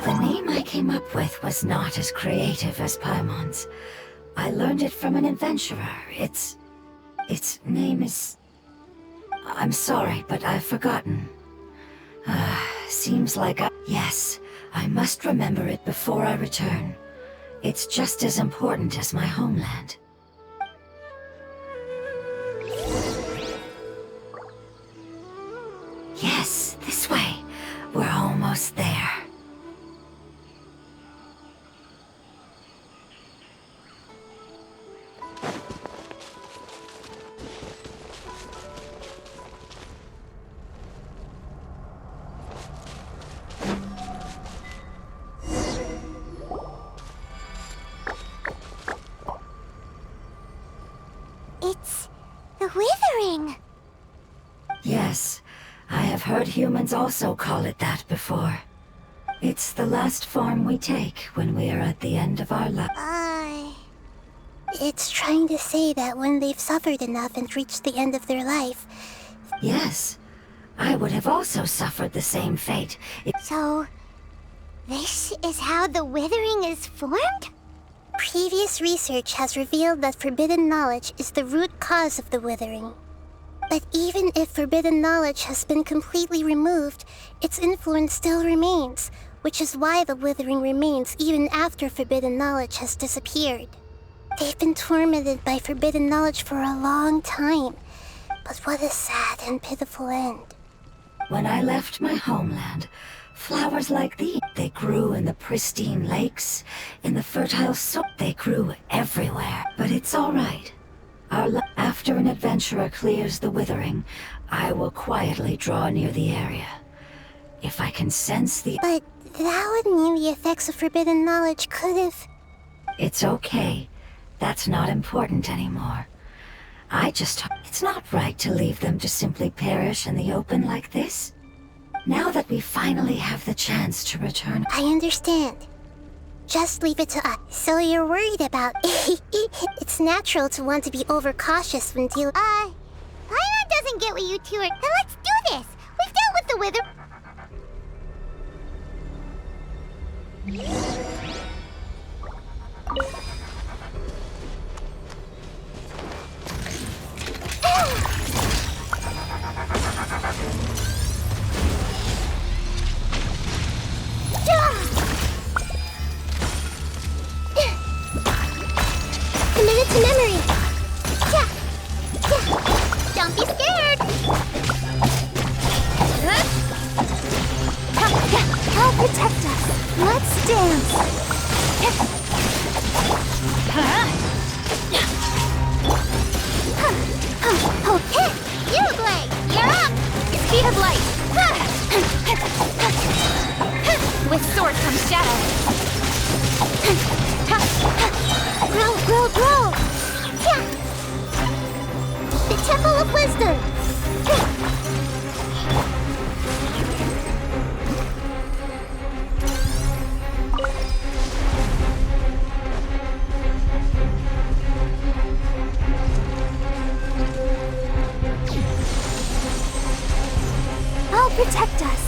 The name I came up with was not as creative as Paimon's. I learned it from an adventurer. Its name is... I'm sorry, but I've forgotten. Seems like Yes, I must remember it before I return. It's just as important as my homeland. Yes, this way. We're almost there. It's the Withering. Yes, I have heard humans also call it that before. It's the last form we take when we are at the end of our life. It's trying to say that when they've suffered enough and reached the end of their life... Yes, I would have also suffered the same fate. So, this is how the Withering is formed? Previous research has revealed that forbidden knowledge is the root cause of the Withering. But even if forbidden knowledge has been completely removed, its influence still remains, which is why the Withering remains even after forbidden knowledge has disappeared. They've been tormented by forbidden knowledge for a long time, but what a sad and pitiful end. When I left my homeland, flowers like these, they grew in the pristine lakes, in the fertile soil. They grew everywhere. But it's all right. After an adventurer clears the Withering, I will quietly draw near the area. If I can sense the... But that would mean the effects of forbidden knowledge could have... It's okay. That's not important anymore. It's not right to leave them to simply perish in the open like this. Now that we finally have the chance to return... I understand. Just leave it to us. So you're worried about... It's natural to want to be overcautious when dealing... Paimon doesn't get what you two are... Then let's do this! We've dealt with the Wither... Committed to memory! Don't be scared! Help protect us! Let's dance! Okay! You, Blade! You're up! Speed of light! With sword comes shadow! Grow! The Temple of Wisdom! I'll protect us!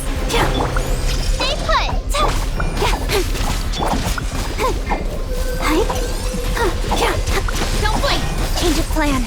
Stay put! Don't blink! Change of plan.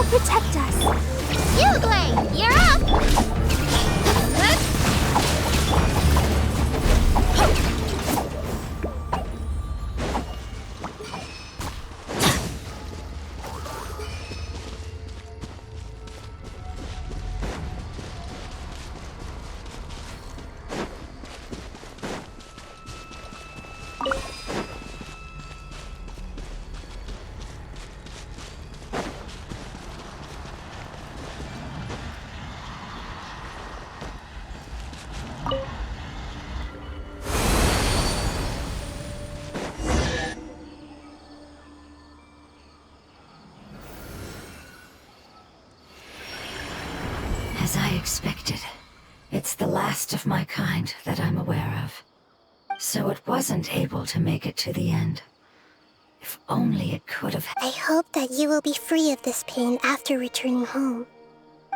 protect us. Yugway, you're up! As I expected, it's the last of my kind that I'm aware of. So it wasn't able to make it to the end. If only it could have. I hope that you will be free of this pain after returning home.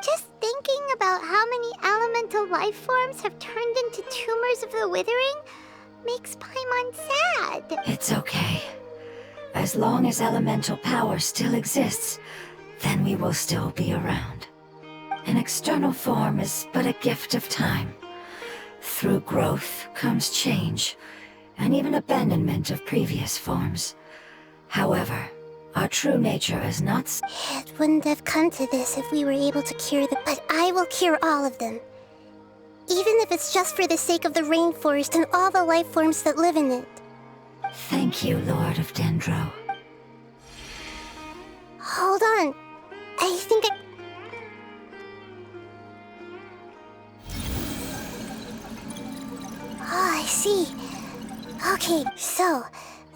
Just thinking about how many elemental life forms have turned into tumors of the withering makes Paimon sad. It's okay. As long as elemental power still exists, then we will still be around. An external form is but a gift of time. Through growth comes change, and even abandonment of previous forms. However, our true nature is not. It wouldn't have come to this if we were able to cure them, but I will cure all of them. Even if it's just for the sake of the rainforest and all the life forms that live in it. Thank you, Lord of Dendro. Hold on. I think I... Oh, I see. Okay, so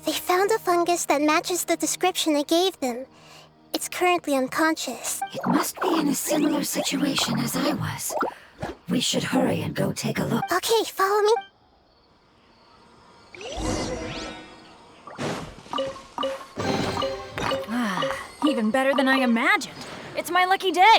they found a fungus that matches the description I gave them. It's currently unconscious. It must be in a similar situation as I was. We should hurry and go take a look. Okay, follow me. Even better than I imagined. It's my lucky day.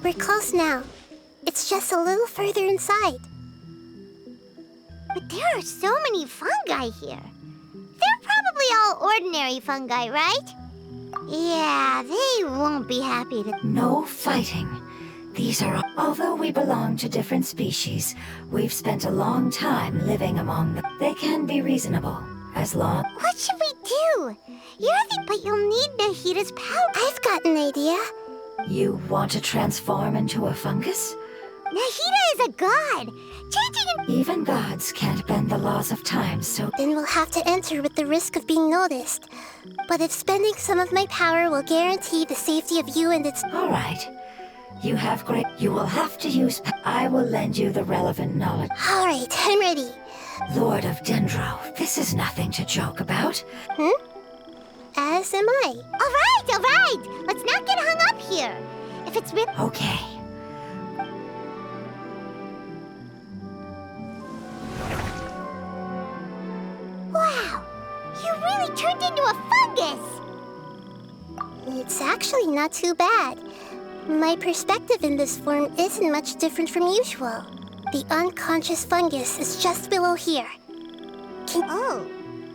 We're close now. It's just a little further inside. But there are so many fungi here. They're probably all ordinary fungi, right? Yeah, they won't be happy to... No fighting. These are... Although we belong to different species, we've spent a long time living among them. They can be reasonable, as long... What should we do? But you'll need Nahita's power. I've got an idea. You want to transform into a fungus? Nahita is a god! Changing in... Even gods can't bend the laws of time, so... Then we'll have to enter with the risk of being noticed. But if spending some of my power will guarantee the safety of you and its... All right. You have great... You will have to use... I will lend you the relevant knowledge. All right, I'm ready. Lord of Dendro, this is nothing to joke about. As am I. All right! Let's not get hung up here. If it's real... Okay. Wow! You really turned into a fungus! It's actually not too bad. My perspective in this form isn't much different from usual. The unconscious fungus is just below here. Oh,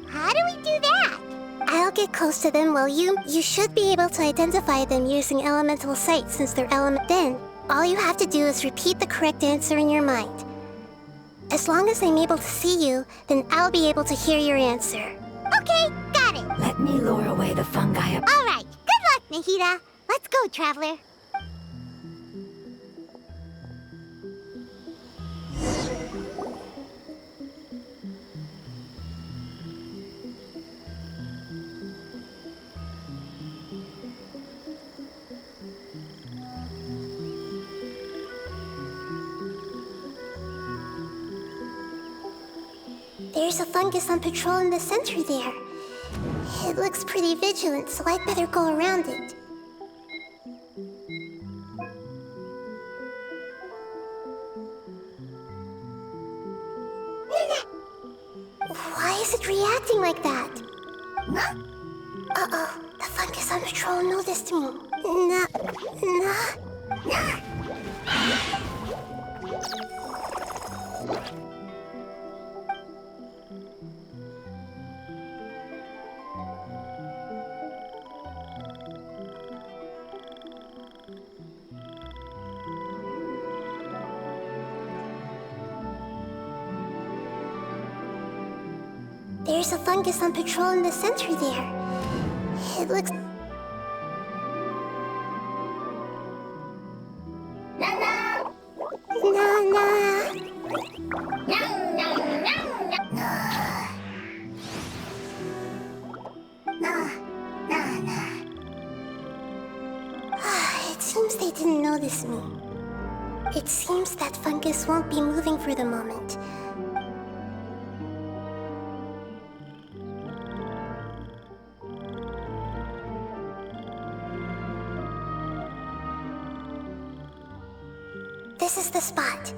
how do we do that? I'll get close to them while you should be able to identify them using elemental sight since they're element. Then, All you have to do is repeat the correct answer in your mind. As long as I'm able to see you, then I'll be able to hear your answer. Okay, got it. Let me lure away the fungi. All right, good luck, Nahida. Let's go, Traveler. There's a fungus on patrol in the center there. It looks pretty vigilant, so I'd better go around it. Why is it reacting like that? Uh-oh, the fungus on patrol noticed me. There's a fungus on patrol in the center there. It looks... Nana! It seems they didn't notice me. It seems that fungus won't be moving for the moment. This is the spot.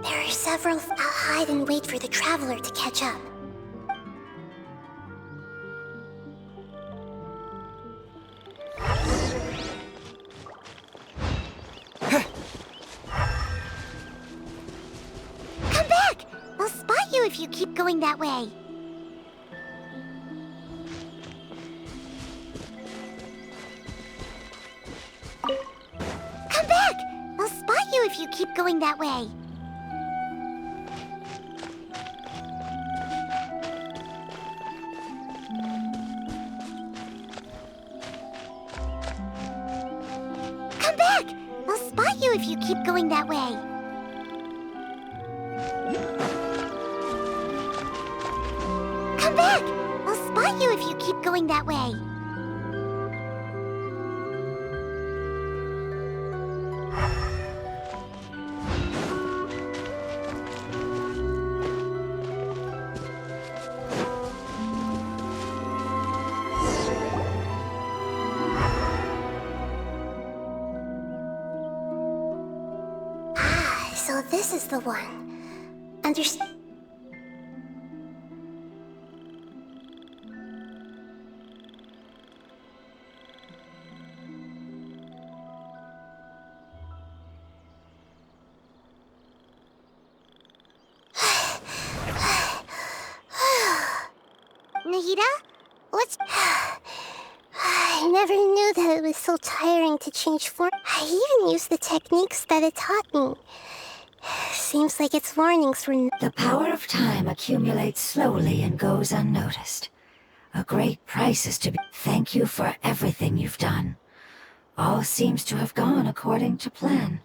There are several. I'll hide and wait for the Traveler to catch up. Come back! I'll spot you if you keep going that way. Come back! I'll spot you if you keep going that way. Come back! I'll spot you if you keep going that way. Come back! I'll spot you if you keep going that way. So this is the one. Nahida? What's... I never knew that it was so tiring to change form. I even used the techniques that it taught me. Seems like its warnings were... The power of time accumulates slowly and goes unnoticed. A great price is to be... Thank you for everything you've done. All seems to have gone according to plan.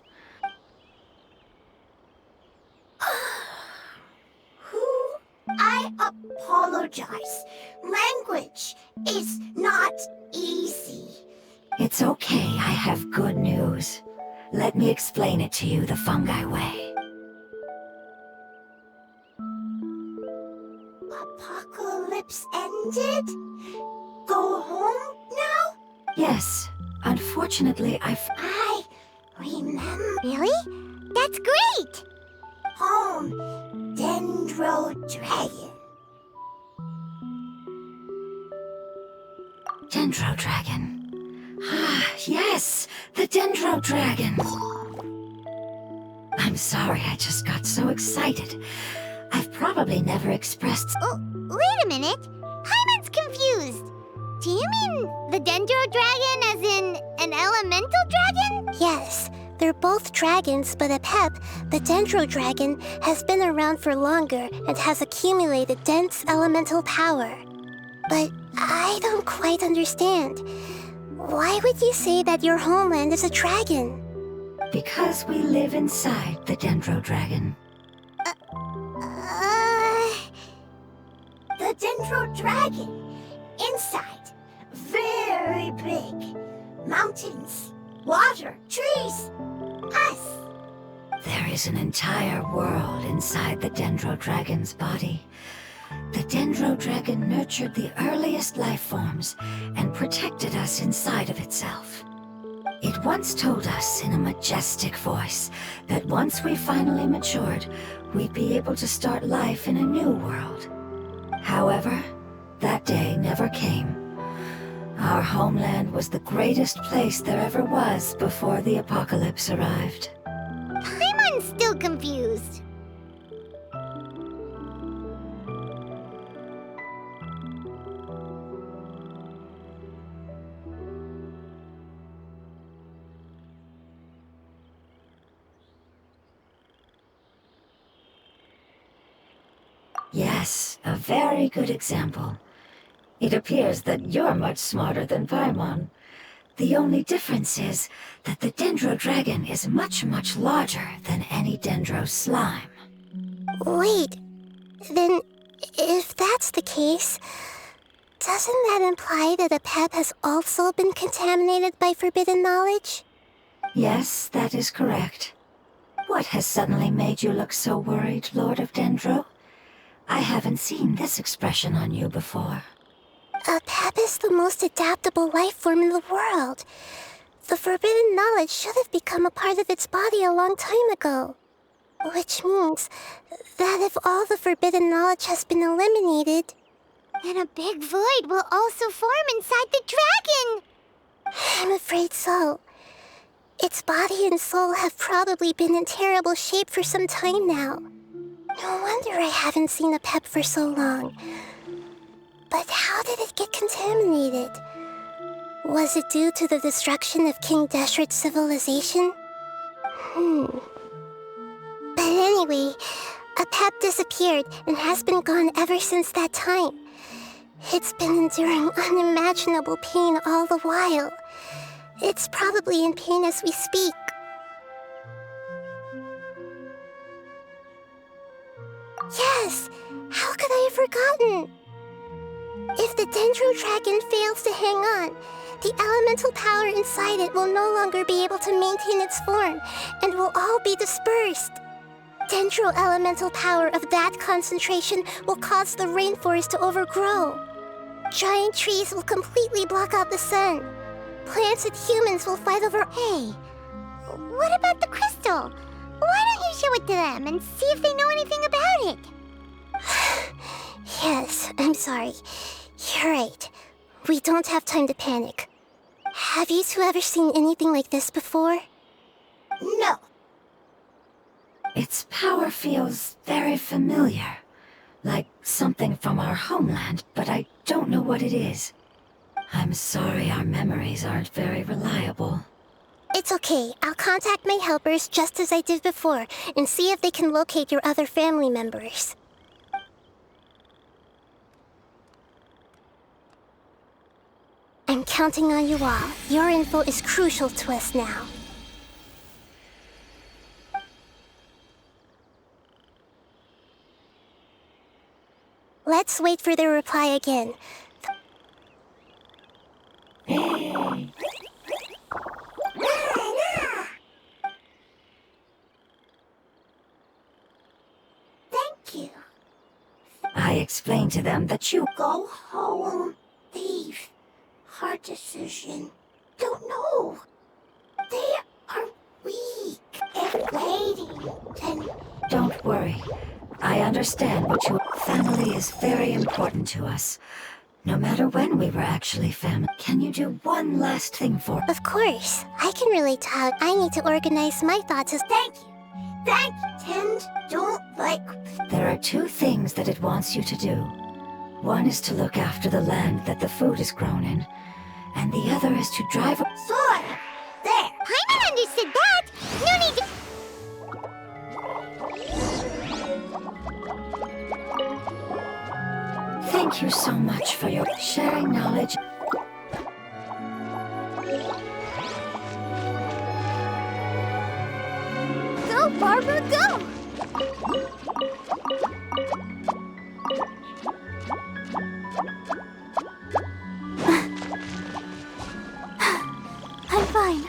I apologize. Language is not easy. It's okay, I have good news. Let me explain it to you the fungi way. Apocalypse ended? Go home now? Yes, unfortunately I remember. Really? That's great! Home, Dendro Dragon. Dendro Dragon. Ah, yes, the Dendro Dragon. I'm sorry, I just got so excited. I've probably never expressed... Oh, wait a minute. Hyman's confused. Do you mean the Dendro Dragon as in an elemental dragon? Yes, They're both dragons, but Apep, the Dendro Dragon, has been around for longer and has accumulated dense elemental power. But I don't quite understand. Why would you say that your homeland is a dragon? Because we live inside the Dendro Dragon. The Dendro Dragon. Inside. Very big. Mountains. Water. Trees. Us. There is an entire world inside the Dendro Dragon's body. The Dendro Dragon nurtured the earliest life forms and protected us inside of itself. It once told us in a majestic voice that once we finally matured, we'd be able to start life in a new world. However, that day never came. Our homeland was the greatest place there ever was before the apocalypse arrived. Paimon's still confused. Yes, a very good example. It appears that you're much smarter than Paimon. The only difference is that the Dendro Dragon is much, much larger than any Dendro slime. Wait, then if that's the case, doesn't that imply that Apep has also been contaminated by forbidden knowledge? Yes, that is correct. What has suddenly made you look so worried, Lord of Dendro? I haven't seen this expression on you before. Apep is the most adaptable life form in the world. The forbidden knowledge should have become a part of its body a long time ago. Which means that if all the forbidden knowledge has been eliminated, then a big void will also form inside the dragon! I'm afraid so. Its body and soul have probably been in terrible shape for some time now. No wonder I haven't seen Apep for so long. But how did it get contaminated? Was it due to the destruction of King Deshret's civilization? But anyway, Apep disappeared and has been gone ever since that time. It's been enduring unimaginable pain all the while. It's probably in pain as we speak. Yes! How could I have forgotten? If the Dendro Dragon fails to hang on, the elemental power inside it will no longer be able to maintain its form, and will all be dispersed. Dendro elemental power of that concentration will cause the rainforest to overgrow. Giant trees will completely block out the sun. Plants and humans will fight over... Hey, what about the crystal? Why don't you show it to them and see if they know anything about it? Yes, I'm sorry. You're right. We don't have time to panic. Have you two ever seen anything like this before? No. Its power feels very familiar. Like something from our homeland, but I don't know what it is. I'm sorry our memories aren't very reliable. It's okay. I'll contact my helpers just as I did before and see if they can locate your other family members. I'm counting on you all. Your info is crucial to us now. Let's wait for their reply again. Thank you. I explained to them that you... Go home. Leave. Hard decision. Don't know. They are weak and waiting. And... Don't worry. I understand what you... Family is very important to us. No matter when we were actually family. Can you do one last thing for... Of course. I can relate to how I need to organize my thoughts as... Thank you. Thank you. Tend don't like... There are two things that it wants you to do. One is to look after the land that the food is grown in. And the other is to drive... Sort of. There. Paimon understood that! Thank you so much for your sharing knowledge. Go, Barbara, go! I'm fine.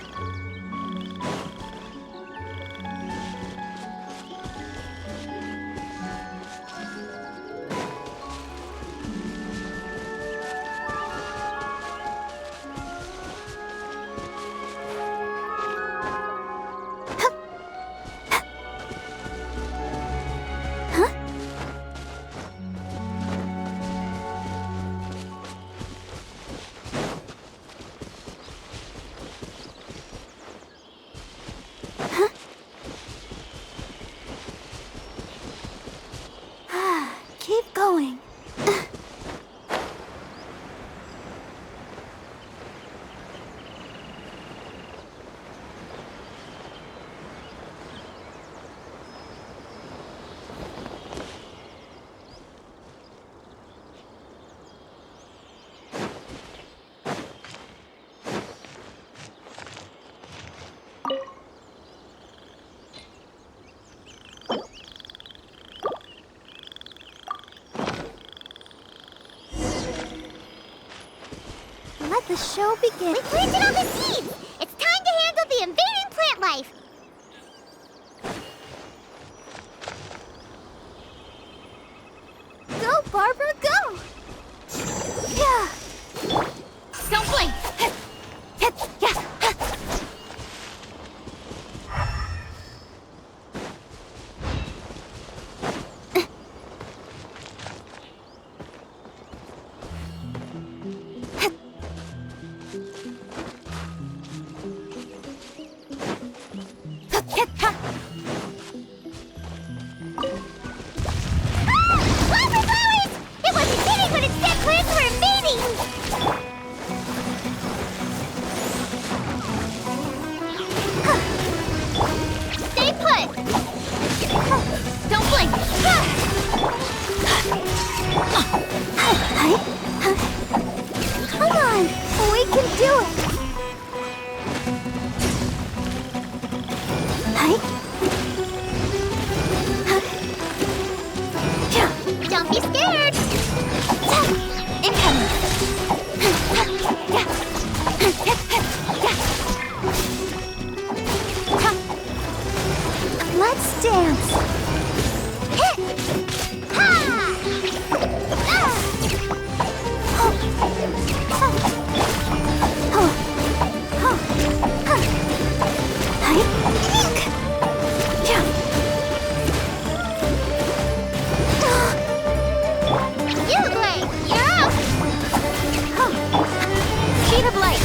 Keep going. Let the show begin. We planted all the seeds! It's time to handle the invading plant life! Go, Barbara, go! Yeah! Don't blink! Barbara flowers! It wasn't hitting when it said plants were invading! Stay put! Don't blink! Come on! We can do it! Don't be scared! Incoming! Let's dance! Speed of light!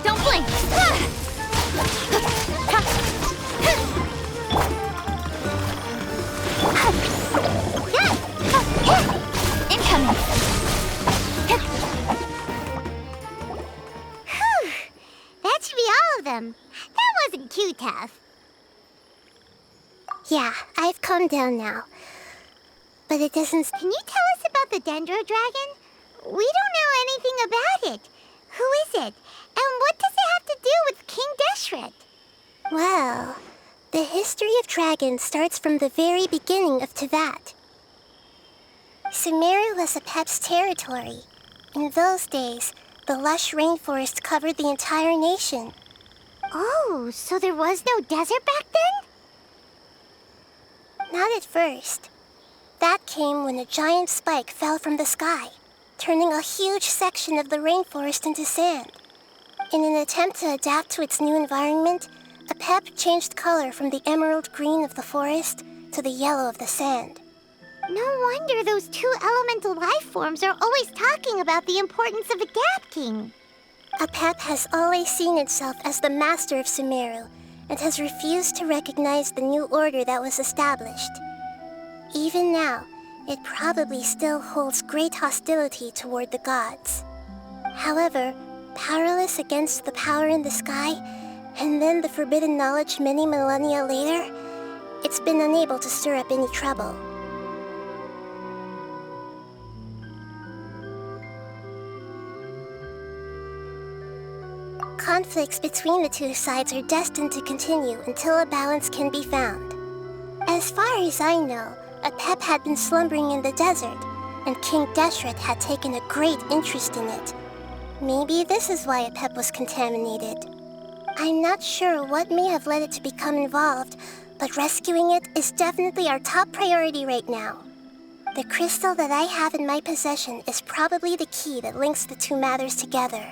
Don't blink! Incoming! That should be all of them. That wasn't too tough. Yeah, I've calmed down now. But it doesn't... Can you tell us about the Dendro Dragon? We don't know anything about it. Who is it? And what does it have to do with King Deshret? Well, the history of dragons starts from the very beginning of Teyvat. Sumeru was Apep's territory. In those days, the lush rainforest covered the entire nation. Oh, so there was no desert back then? Not at first. That came when a giant spike fell from the sky, turning a huge section of the rainforest into sand. In an attempt to adapt to its new environment, Apep changed color from the emerald green of the forest to the yellow of the sand. No wonder those two elemental life forms are always talking about the importance of a Gap King. Apep has always seen itself as the master of Sumeru, and has refused to recognize the new order that was established. Even now, it probably still holds great hostility toward the gods. However, powerless against the power in the sky, And then the forbidden knowledge many millennia later, it's been unable to stir up any trouble. Conflicts between the two sides are destined to continue until a balance can be found. As far as I know, Apep had been slumbering in the desert, and King Deshret had taken a great interest in it. Maybe this is why Apep was contaminated. I'm not sure what may have led it to become involved, but rescuing it is definitely our top priority right now. The crystal that I have in my possession is probably the key that links the two matters together.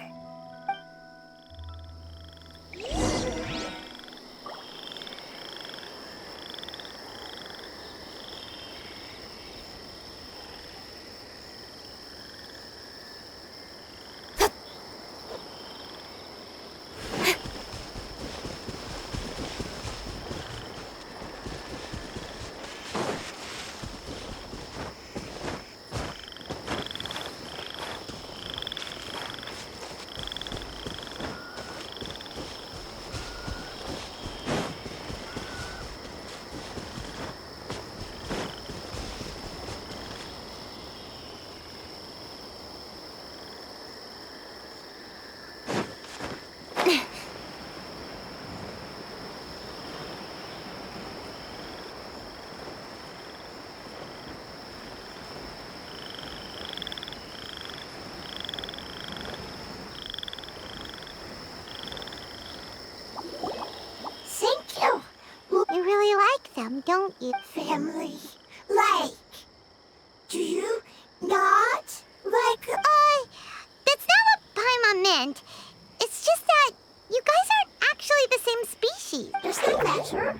Thank you. You really like them, don't you? Family. Like. Do you not like... That's not what Paimon meant. It's just that you guys aren't actually the same species. Does that matter?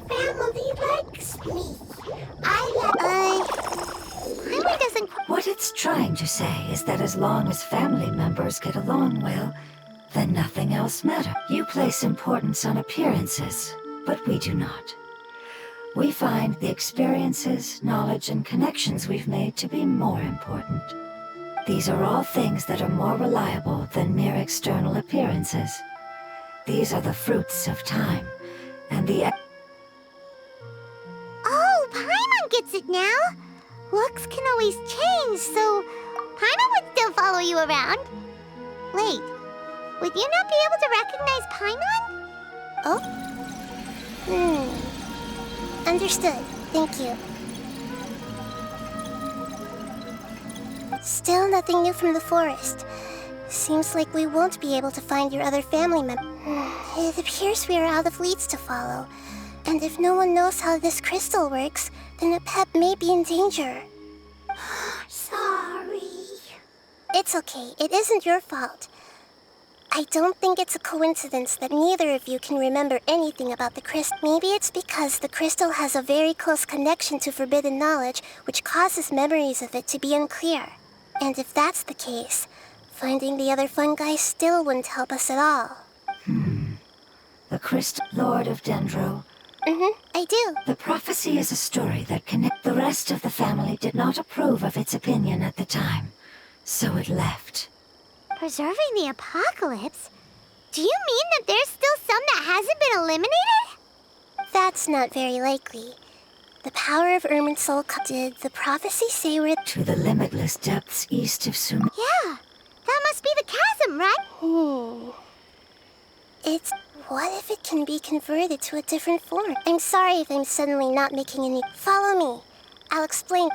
Family likes me. I Paimon doesn't... What it's trying to say is that as long as family members get along well, then nothing else matters. You place importance on appearances, but we do not. We find the experiences, knowledge, and connections we've made to be more important. These are all things that are more reliable than mere external appearances. These are the fruits of time, and the... Oh, Paimon gets it now. Looks can always change, so Paimon would still follow you around. Wait, would you not be able to recognize Paimon? Oh? Understood. Thank you. Still nothing new from the forest. Seems like we won't be able to find your other family members. It appears we are out of leads to follow. And if no one knows how this crystal works, then Apep may be in danger. Sorry. It's okay. It isn't your fault. I don't think it's a coincidence that neither of you can remember anything about the crystal. Maybe it's because the crystal has a very close connection to forbidden knowledge, which causes memories of it to be unclear. And if that's the case, finding the other fungi still wouldn't help us at all. The Crystal Lord of Dendro. I do. The prophecy is a story that connects. The rest of the family did not approve of its opinion at the time, so it left. Preserving the apocalypse? Do you mean that there's still some that hasn't been eliminated? That's not very likely. The power of Irminsul did the prophecy say we're to the limitless depths east of Sum. Yeah, that must be the chasm, right? It's... What if it can be converted to a different form? I'm sorry if I'm suddenly not making any... Follow me. I'll explain.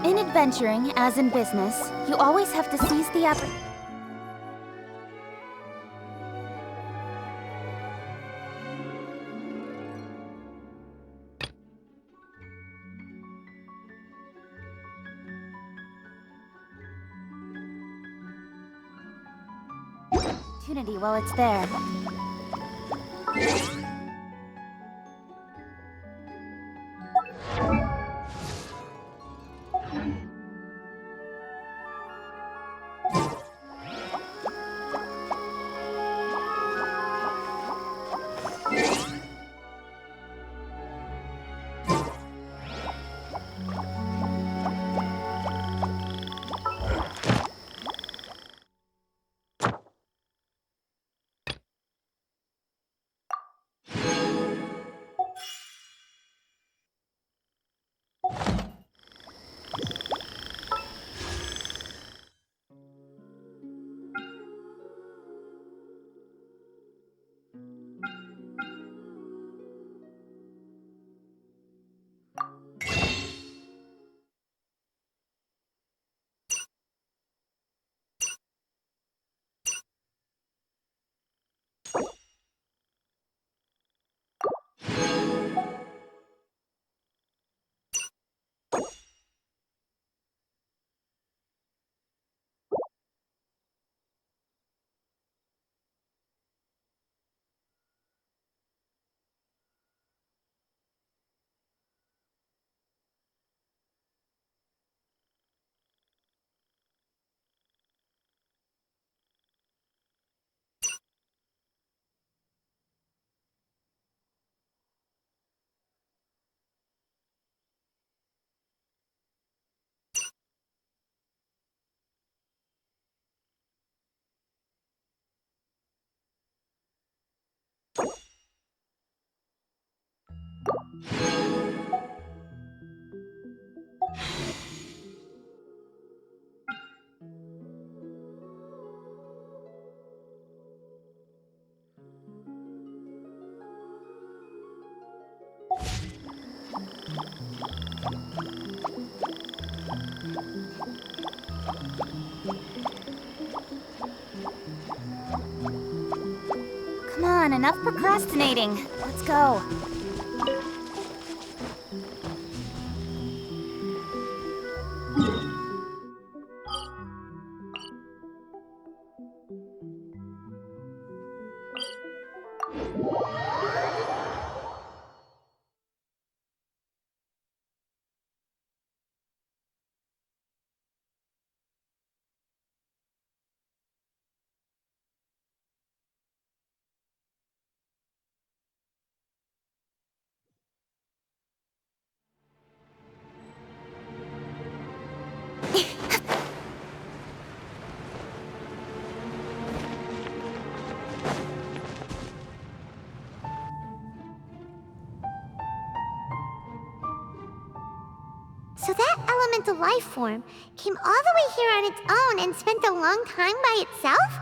In adventuring, as in business, you always have to seize the opportunity. opportunity while it's there. Come on, enough procrastinating. Let's go. So that elemental life form came all the way here on its own and spent a long time by itself?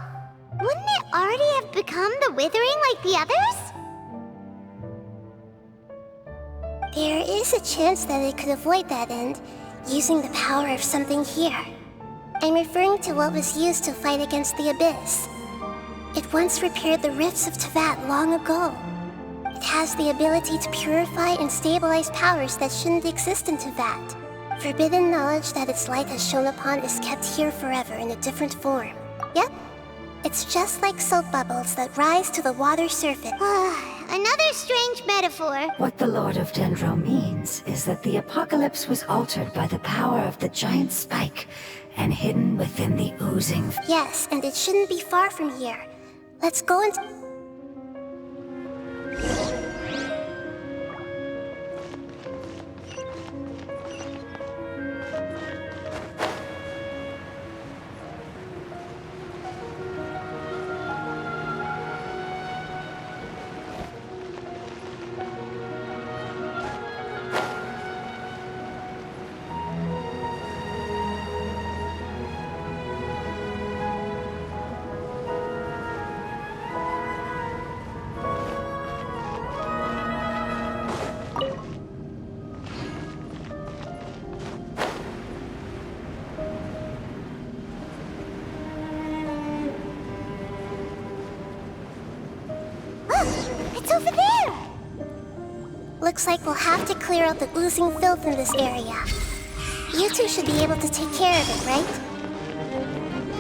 Wouldn't it already have become the Withering like the others? There is a chance that it could avoid that end, using the power of something here. I'm referring to what was used to fight against the Abyss. It once repaired the rifts of Tevat long ago. It has the ability to purify and stabilize powers that shouldn't exist in Tevat. Forbidden knowledge that its light has shone upon is kept here forever in a different form. Yep. It's just like soap bubbles that rise to the water surface. Another strange metaphor. What the Lord of Dendro means is that the apocalypse was altered by the power of the giant spike and hidden within the oozing. Yes, and it shouldn't be far from here. Let's go and... It's over there! Looks like we'll have to clear out the oozing filth in this area. You two should be able to take care of it, right?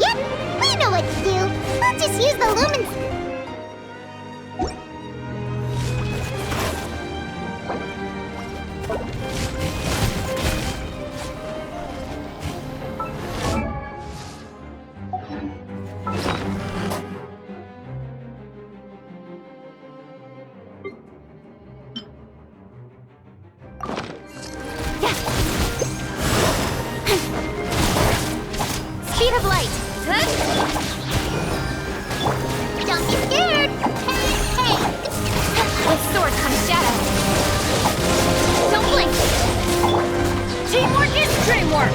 Yep, we know what to do. can't just use the lumens. Speed of light. Don't be scared. Hey. With sword comes shadow. Don't blink. Teamwork is dreamwork.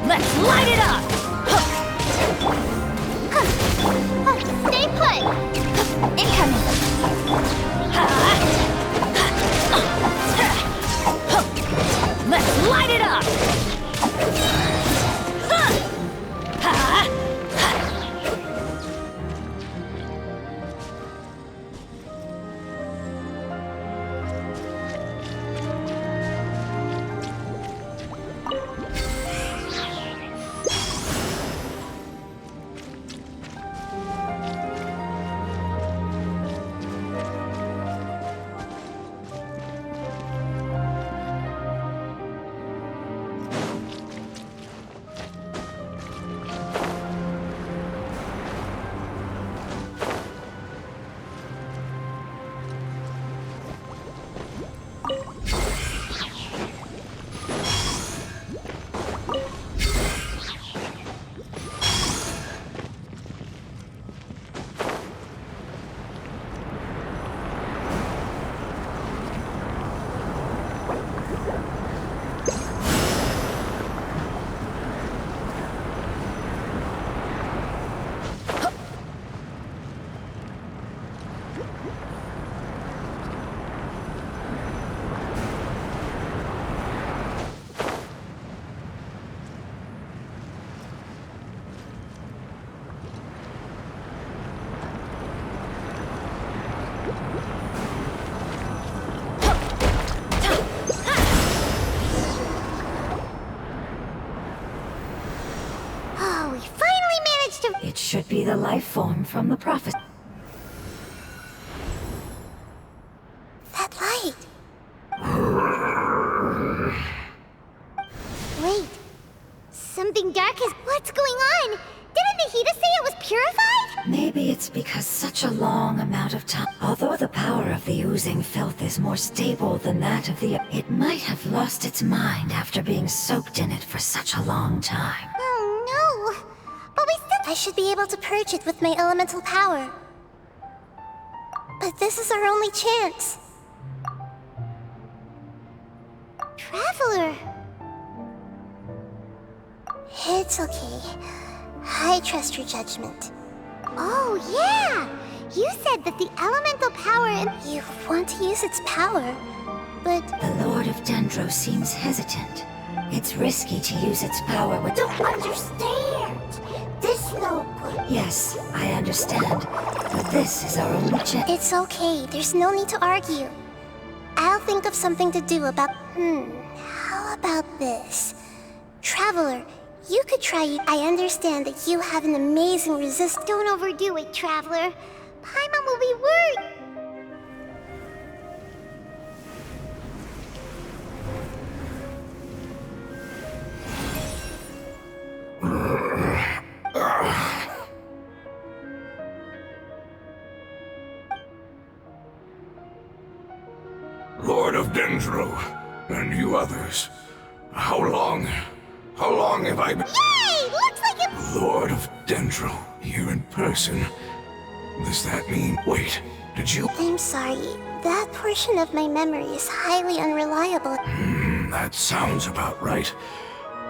Let's light it up! Stay put. Incoming! Let's light it up! Oh, we finally managed to... It should be the life form from the prophet. That light. Wait. Something dark is... What's going on? Didn't Nahida say it was purified? Maybe it's because such a long amount of time. Although the power of the oozing filth is more stable than that of the... It might have lost its mind after being soaked in it for such a long time. Oh no. But we still... I should be able to purge it with my elemental power. But this is our only chance. Traveler. It's okay. I trust your judgment. Oh, yeah! You said that the elemental power in... You want to use its power, but... The Lord of Dendro seems hesitant. It's risky to use its power with... Don't understand. This no good. Yes, I understand. But this is our only chance. It's okay. There's no need to argue. I'll think of something to do about... How about this? Traveler, you could try it. I understand that you have an amazing resist. Don't overdo it, Traveler. Paimon will be worried. Lord of Dendro, and you others. How long have I been... Yay! Looks like it... Lord of Dendro, here in person. Does that mean... Wait, did you... I'm sorry. That portion of my memory is highly unreliable. That sounds about right.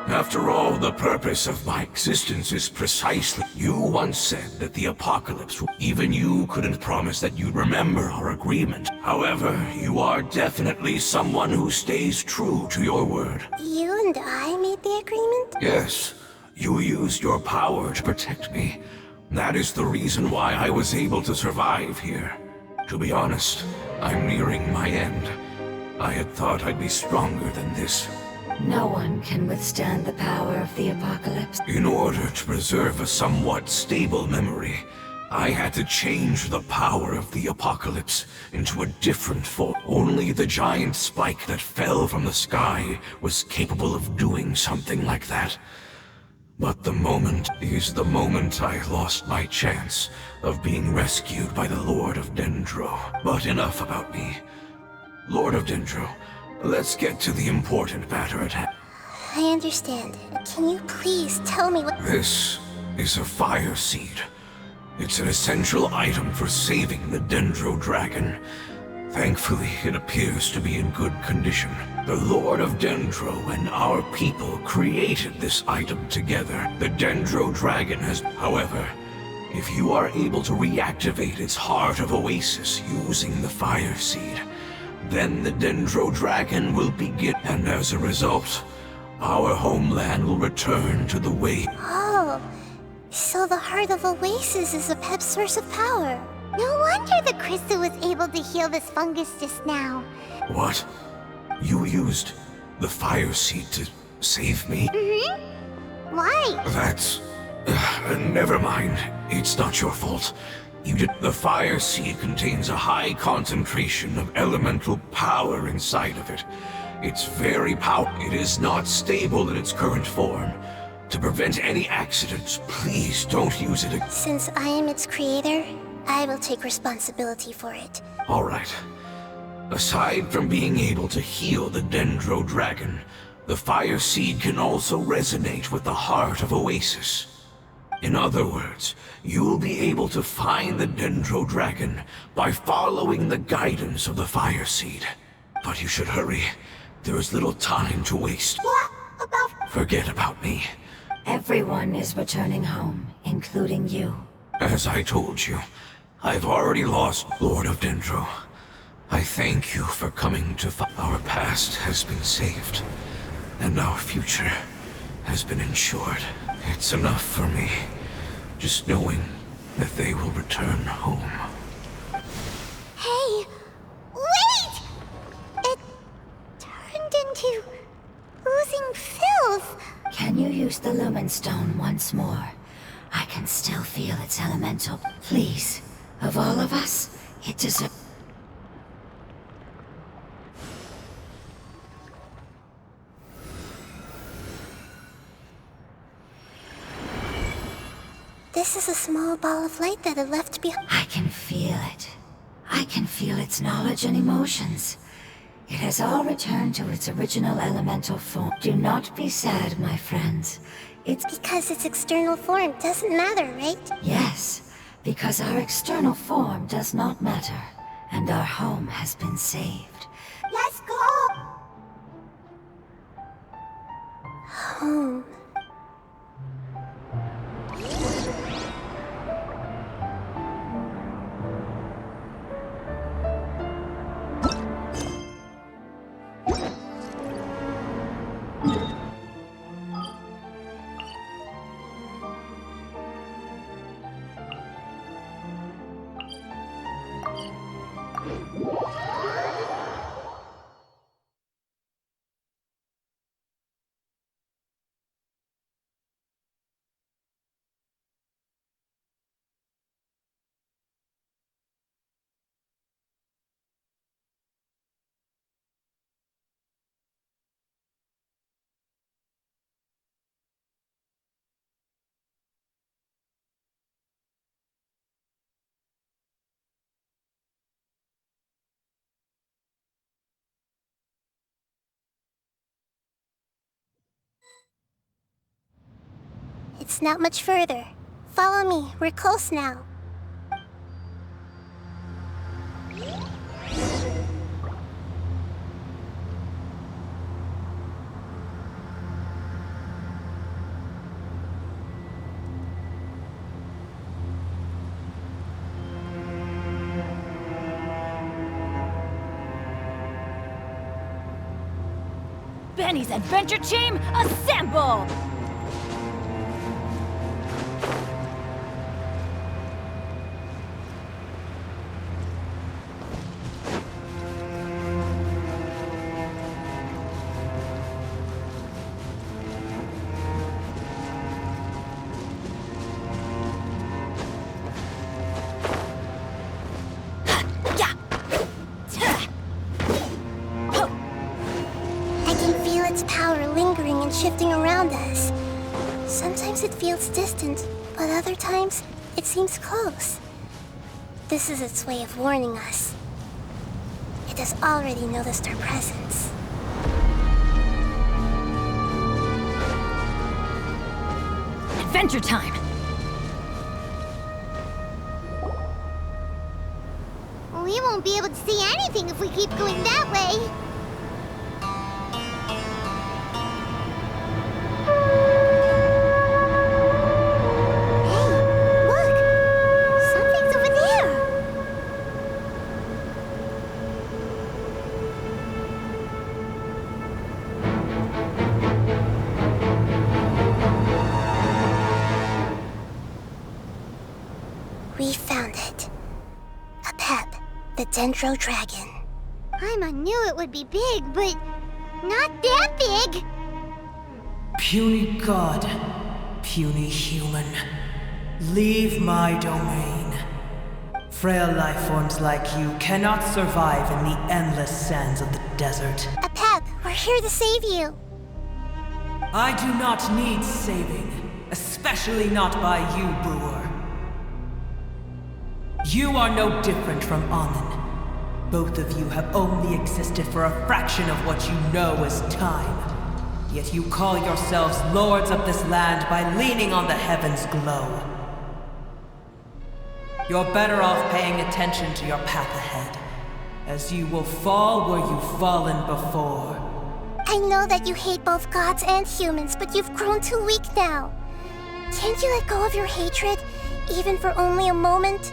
After all, the purpose of my existence is precisely... You once said that the apocalypse... Even you couldn't promise that you'd remember our agreement. However, you are definitely someone who stays true to your word. You and I made the agreement? Yes. You used your power to protect me. That is the reason why I was able to survive here. To be honest, I'm nearing my end. I had thought I'd be stronger than this. No one can withstand the power of the apocalypse. In order to preserve a somewhat stable memory, I had to change the power of the apocalypse into a different form. Only the giant spike that fell from the sky was capable of doing something like that. But the moment I lost my chance of being rescued by the Lord of Dendro. But enough about me. Lord of Dendro, let's get to the important matter at hand. I understand. Can you please tell me what— This is a fire seed. It's an essential item for saving the Dendro Dragon. Thankfully, it appears to be in good condition. The Lord of Dendro and our people created this item together. The Dendro Dragon has... However, if you are able to reactivate its Heart of Oasis using the Fire Seed, then the Dendro Dragon will begin, and as a result, our homeland will return to the way... Oh, so the Heart of Oasis is a pep source of power. No wonder the crystal was able to heal this fungus just now. What? You used the Fire Seed to save me? Mm-hmm. Why? That's... never mind. It's not your fault. The Fire Seed contains a high concentration of elemental power inside of it. It's very powerful. It is not stable in its current form. To prevent any accidents, please don't use it. Since I am its creator, I will take responsibility for it. All right. Aside from being able to heal the Dendro Dragon, the Fire Seed can also resonate with the Heart of Oasis. In other words, you'll be able to find the Dendro Dragon by following the guidance of the Fire Seed. But you should hurry. There is little time to waste. What about... Forget about me. Everyone is returning home, including you. As I told you, I've already lost Lord of Dendro. I thank you for coming to our past has been saved, and our future has been ensured. It's enough for me, just knowing that they will return home. Hey, wait! It turned into oozing filth. Can you use the Lumen Stone once more? I can still feel its elemental. Please, of all of us, it deserves... This is a small ball of light that it left behind. I can feel it. I can feel its knowledge and emotions. It has all returned to its original elemental form. Do not be sad, my friends. It's because its external form doesn't matter, right? Yes, because our external form does not matter, and our home has been saved. Let's go! Home. It's not much further. Follow me, we're close now. Benny's adventure team, assemble! shifting around us. Sometimes it feels distant, but other times it seems close. This is its way of warning us. It has already noticed our presence. Adventure time! We won't be able to see anything if we keep going that way. We found it. A pep, the Dendro Dragon. Paimon knew it would be big, but not that big. Puny god, puny human, leave my domain. Frail life forms like you cannot survive in the endless sands of the desert. A pep, we're here to save you. I do not need saving, especially not by you, Brewer. You are no different from Amun. Both of you have only existed for a fraction of what you know as time. Yet you call yourselves lords of this land by leaning on the heavens' glow. You're better off paying attention to your path ahead, as you will fall where you've fallen before. I know that you hate both gods and humans, but you've grown too weak now. Can't you let go of your hatred, even for only a moment?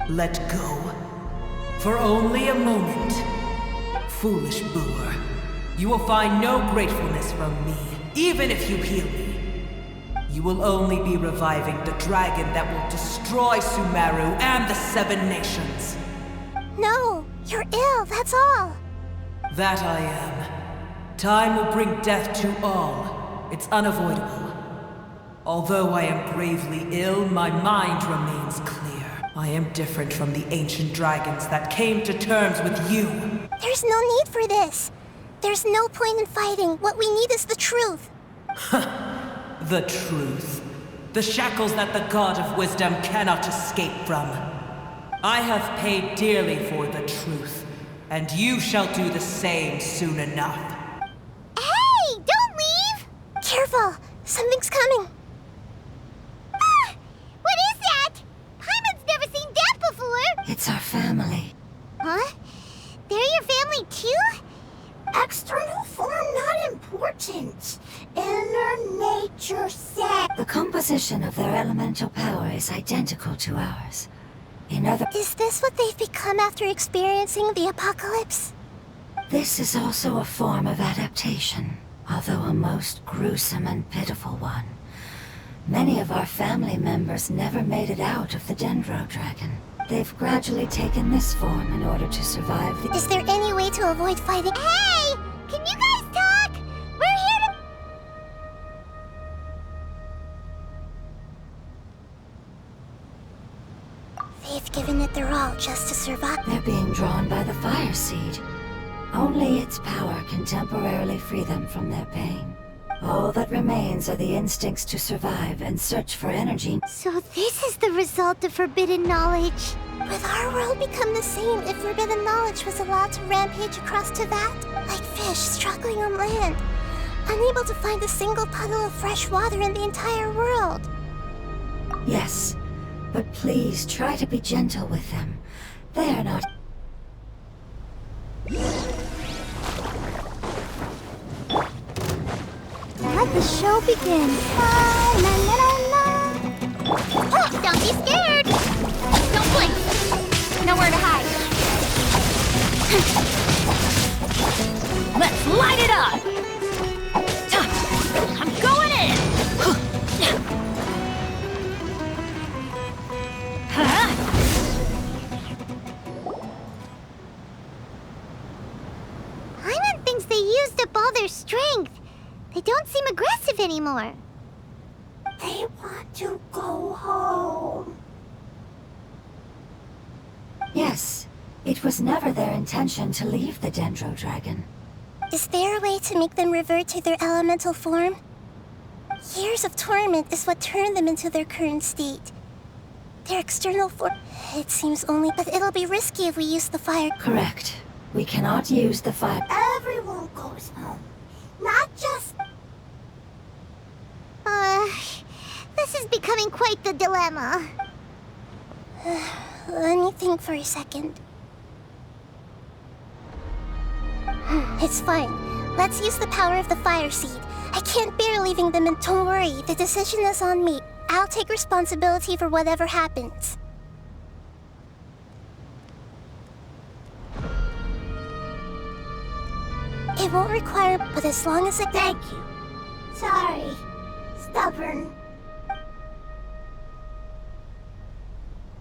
Let go. For only a moment. Foolish Brewer. You will find no gratefulness from me, even if you heal me. You will only be reviving the dragon that will destroy Sumeru and the Seven Nations. No, you're ill, that's all. That I am. Time will bring death to all. It's unavoidable. Although I am gravely ill, my mind remains clear. I am different from the ancient dragons that came to terms with you. There's no need for this. There's no point in fighting. What we need is the truth. The truth. The shackles that the God of Wisdom cannot escape from. I have paid dearly for the truth, and you shall do the same soon enough. Hey! Don't leave! Careful! Something's coming! Ah! What is that? Paimon's never seen that before! It's our family. Huh? They're your family too? External form not important. Inner nature set. The composition of their elemental power is identical to ours. Is this what they've become after experiencing the apocalypse? This is also a form of adaptation, although a most gruesome and pitiful one. Many of our family members never made it out of the Dendro Dragon. They've gradually taken this form in order to survive the— Is there any way to avoid fighting? Hey! Can you guys talk? We're here to— They've given it their all just to survive. They're being drawn by the fire seed. Only its power can temporarily free them from their pain. All that remains are the instincts to survive and search for energy. So this is the result of forbidden knowledge. Would our world become the same if forbidden knowledge was allowed to rampage across Teyvat? Like fish struggling on land, unable to find a single puddle of fresh water in the entire world. Yes, but please try to be gentle with them. They are not— Let the show begin. La, la, la, la, la. Oh, don't be scared. Don't blink. Nowhere to hide. Let's light it up! I'm going in! Paimon thinks they used up all their strength. They don't seem aggressive anymore. They want to go home. Yes, it was never their intention to leave the Dendro Dragon. Is there a way to make them revert to their elemental form? Years of torment is what turned them into their current state. Their external it seems only, but it'll be risky if we use the fire. Correct. We cannot use the fire. Everyone goes home. Not just... This is becoming quite the dilemma. Let me think for a second. It's fine. Let's use the power of the fire seed. I can't bear leaving them, and don't worry, the decision is on me. I'll take responsibility for whatever happens. It won't require, but as long as it... Thank you. Sorry. Stubborn.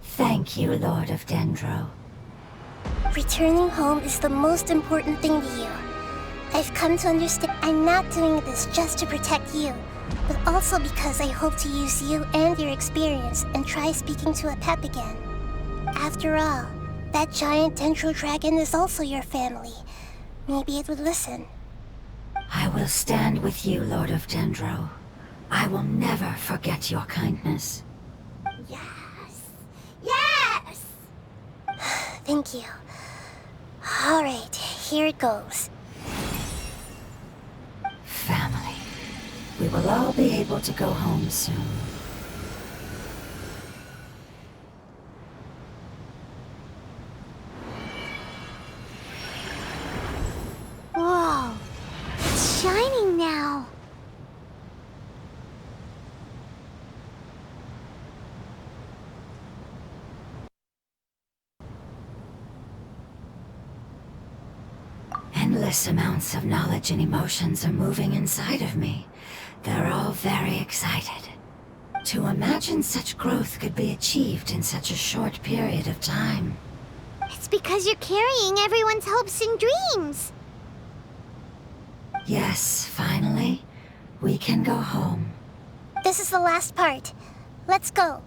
Thank you, Lord of Dendro. Returning home is the most important thing to you. I've come to understand I'm not doing this just to protect you, but also because I hope to use you and your experience and try speaking to a pep again. After all, that giant Dendro dragon is also your family. Maybe it would listen. I will stand with you, Lord of Dendro. I will never forget your kindness. Yes! Yes! Thank you. Alright, here it goes. Family. We will all be able to go home soon. Whoa, it's shining now. Endless amounts of knowledge and emotions are moving inside of me. They're all very excited. To imagine such growth could be achieved in such a short period of time. It's because you're carrying everyone's hopes and dreams. Yes, finally, we can go home. This is the last part. Let's go.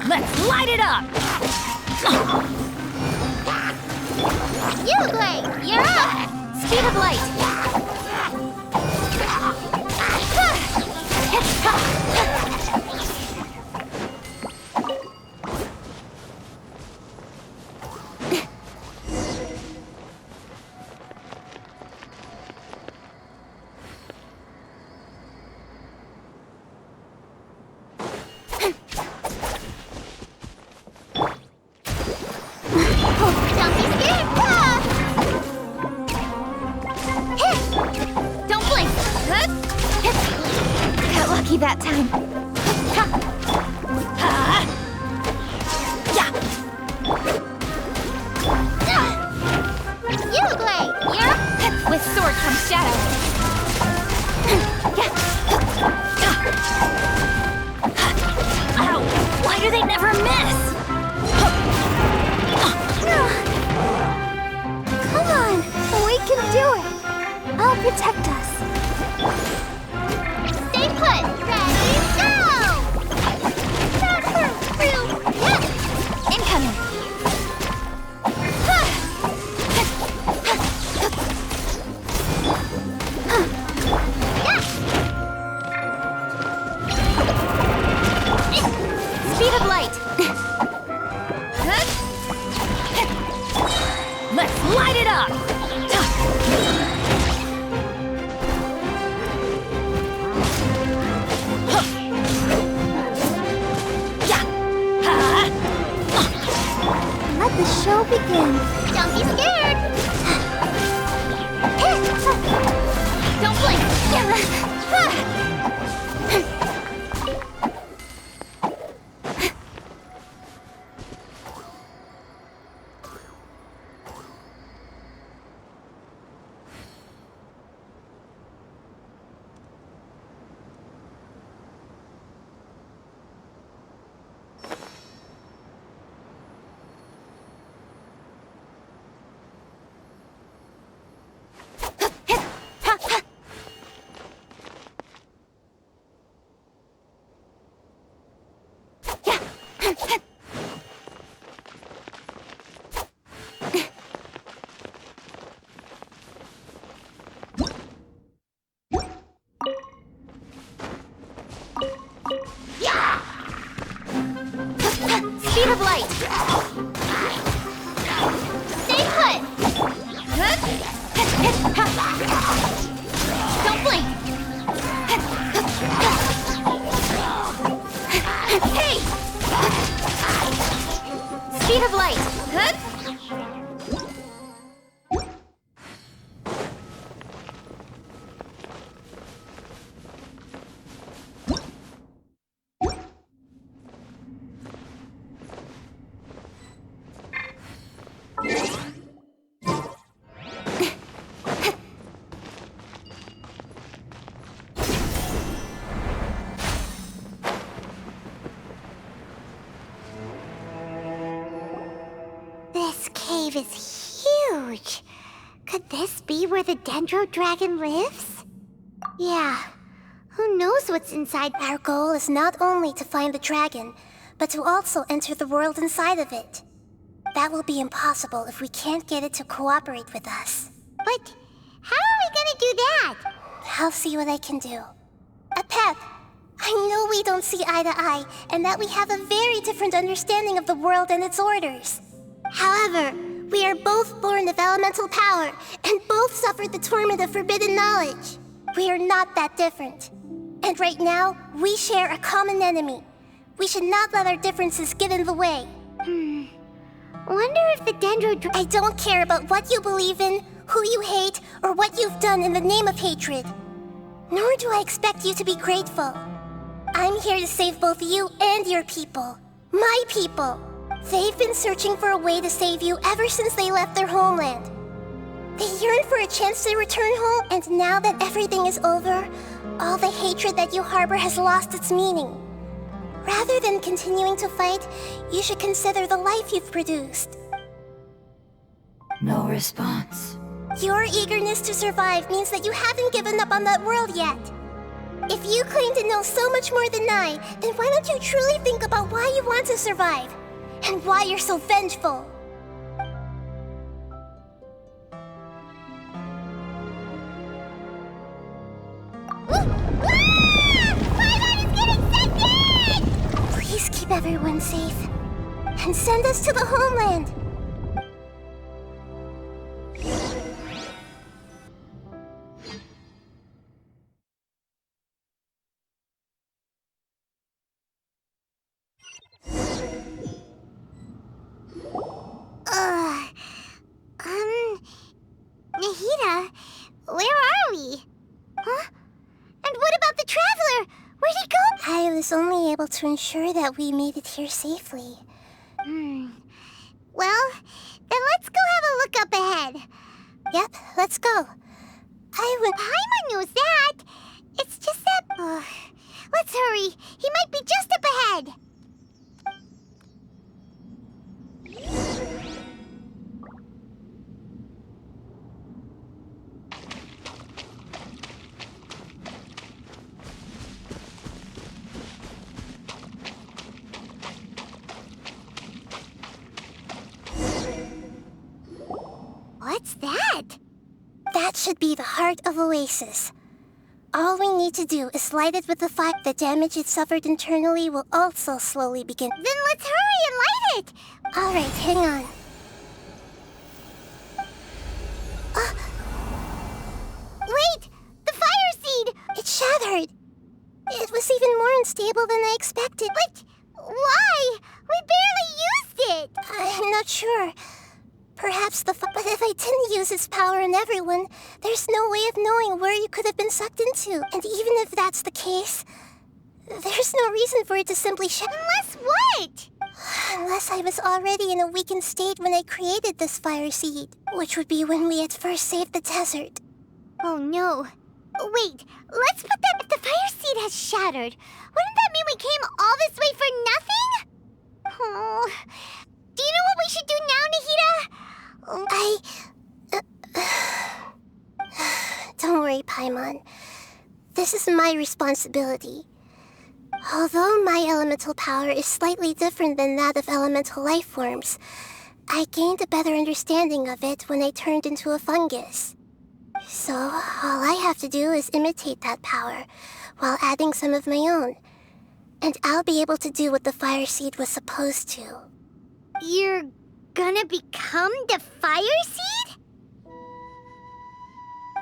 Let's light it up! You, Blade, you're up! Speed of light! shadow. Ow! Why do they never miss? Come on, we can do it. I'll protect us. Stay put! Ready, go! Incoming. Speed of light. Let's light it up! Let the show begin. Don't be scared! Don't blink. Speed of light! Stay put! Don't blink. Hey! Speed of light. This cave is huge. Could this be where the Dendro Dragon lives? Yeah. Who knows what's inside? Our goal is not only to find the dragon, but to also enter the world inside of it. That will be impossible if we can't get it to cooperate with us. But how are we gonna do that? I'll see what I can do. Pep, I know we don't see eye to eye, and that we have a very different understanding of the world and its orders. However, we are both born of elemental power, and both suffered the torment of forbidden knowledge. We are not that different. And right now, we share a common enemy. We should not let our differences get in the way. Wonder if the Dendro I don't care about what you believe in, who you hate, or what you've done in the name of hatred. Nor do I expect you to be grateful. I'm here to save both you and your people. My people. They've been searching for a way to save you ever since they left their homeland. They yearn for a chance to return home, and now that everything is over, all the hatred that you harbor has lost its meaning. Rather than continuing to fight, you should consider the life you've produced. No response. Your eagerness to survive means that you haven't given up on that world yet. If you claim to know so much more than I, then why don't you truly think about why you want to survive? And why you're so vengeful? Please keep everyone safe. And send us to the homeland. Nahida, where are we? Huh? And what about the Traveler? Where'd he go? I was only able to ensure that we made it here safely. Well, then let's go have a look up ahead. Yep, let's go. Paimon knows that. It's just that... let's hurry. He might be just up ahead. What's that? That should be the heart of Oasis. All we need to do is light it with the fire. The damage it suffered internally will also slowly begin. Then let's hurry and light it! Alright, hang on. Wait! The fire seed! It shattered! It was even more unstable than I expected. But why? We barely used it! I'm not sure. Perhaps but if I didn't use its power on everyone, there's no way of knowing where you could have been sucked into. And even if that's the case, there's no reason for it to simply Unless what? Unless I was already in a weakened state when I created this fire seed, which would be when we had first saved the desert. Oh no. Wait, let's put that if the fire seed has shattered. Wouldn't that mean we came all this way for nothing? Oh. Do you know what we should do now, Nahida? Don't worry, Paimon. This is my responsibility. Although my elemental power is slightly different than that of elemental life forms, I gained a better understanding of it when I turned into a fungus. So, all I have to do is imitate that power, while adding some of my own. And I'll be able to do what the fire seed was supposed to. You're gonna become the fire seed?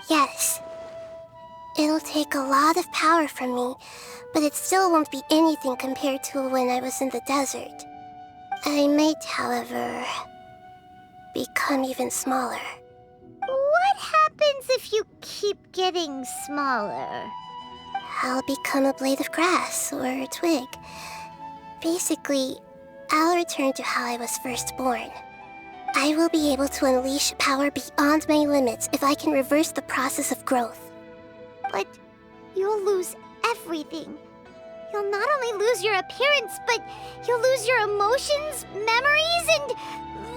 Yes. It'll take a lot of power from me, but it still won't be anything compared to when I was in the desert. I might, however, become even smaller. What happens if you keep getting smaller? I'll become a blade of grass or a twig. Basically, I'll return to how I was first born. I will be able to unleash power beyond my limits if I can reverse the process of growth. But you'll lose everything. You'll not only lose your appearance, but you'll lose your emotions, memories, and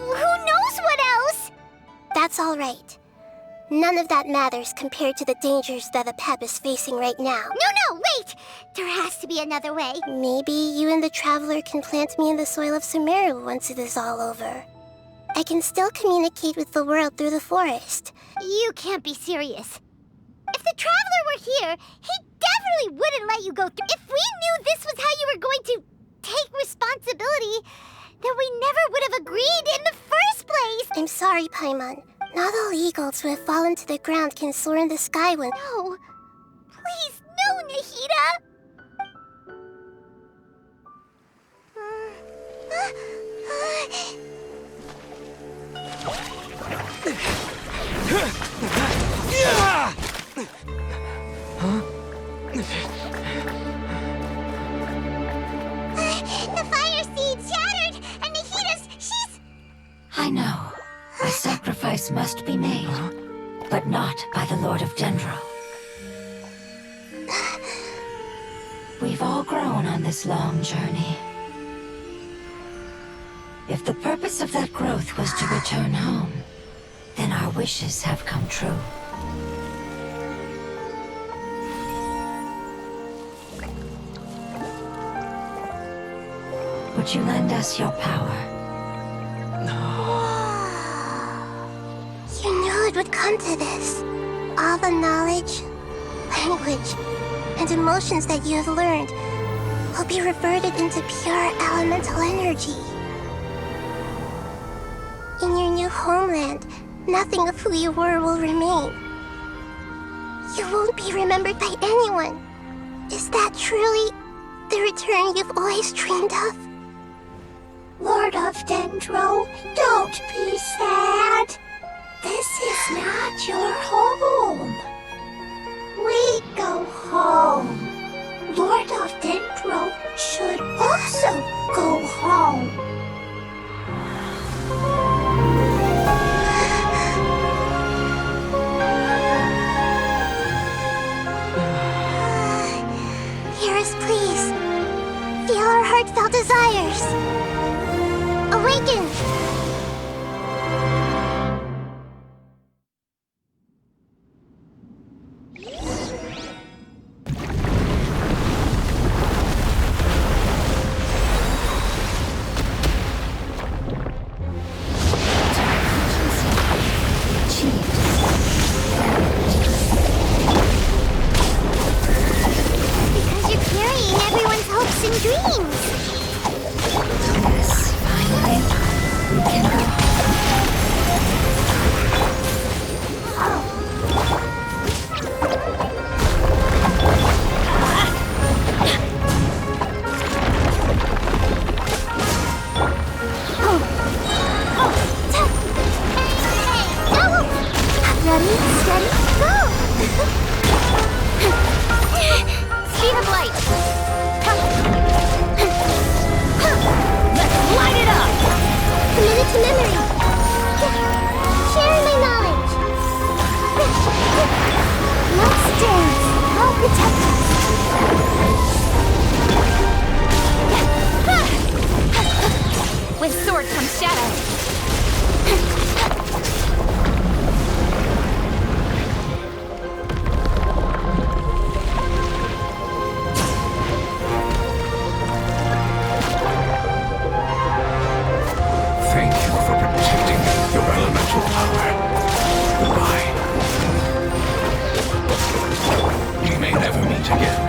who knows what else? That's all right. None of that matters compared to the dangers that Apep is facing right now. No, wait! There has to be another way. Maybe you and the Traveler can plant me in the soil of Sumeru once it is all over. I can still communicate with the world through the forest. You can't be serious. If the Traveler were here, he definitely wouldn't let you go through. If we knew this was how you were going to take responsibility, then we never would have agreed in the first place. I'm sorry, Paimon. Not all eagles who have fallen to the ground can soar in the sky when... No. Please, no, Nahida! The fire seed shattered, and she's... I know. A sacrifice must be made, but not by the Lord of Dendro. We've all grown on this long journey. If the purpose of that growth was to return home, then our wishes have come true. Would you lend us your power? You knew it would come to this. All the knowledge, language, and emotions that you have learned will be reverted into pure elemental energy. In your new homeland, nothing of who you were will remain. You won't be remembered by anyone. Is that truly the return you've always dreamed of? Lord of Dendro, don't be sad. This is not your home. We go home. Lord of Dendro should also go home. Force! Awaken! Because you're carrying everyone's hopes and dreams! Yes, finally. We can go. Ready, steady, go! Speed of light! Let's light it up! Committed to memory! Sharing my knowledge! Let's dance! I'll protect us! With sword comes shadow! Thank you for protecting your elemental power. Goodbye. We may never meet again.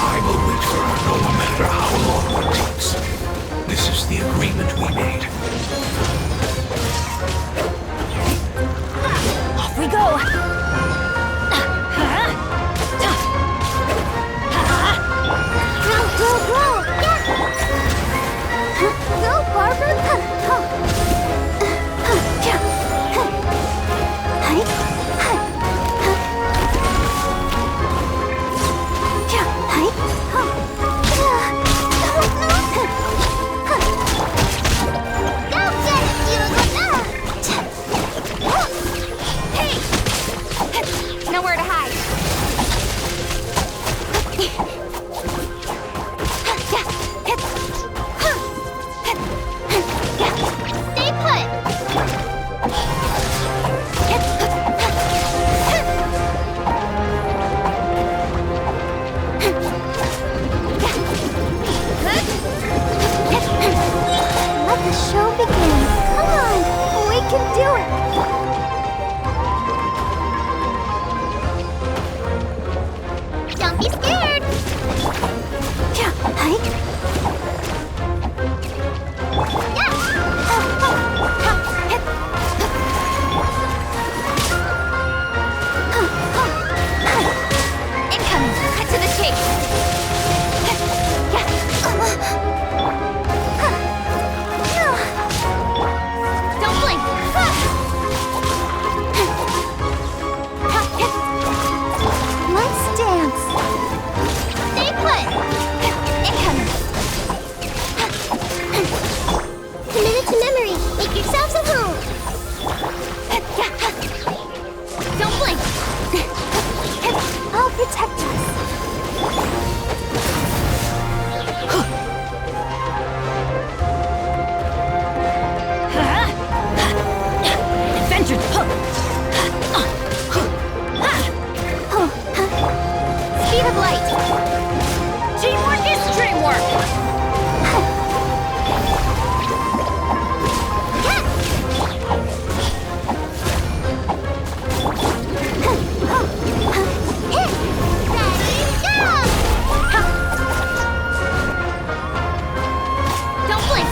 I will wait for her no matter how long it takes. This is the agreement we made. Off we go! Grow! Go, Barbara! Hey! Nowhere to hide! Stay put! Let the show begin! Come on! We can do it! Don't be scared! Incoming! Cut to the chase! Don't blink! Let's dance! Stay put! Incoming! Committed to memory! Make yourselves at home! Don't blink! I'll protect us! Adventure! Speed of light! Teamwork is dreamwork! Don't blink!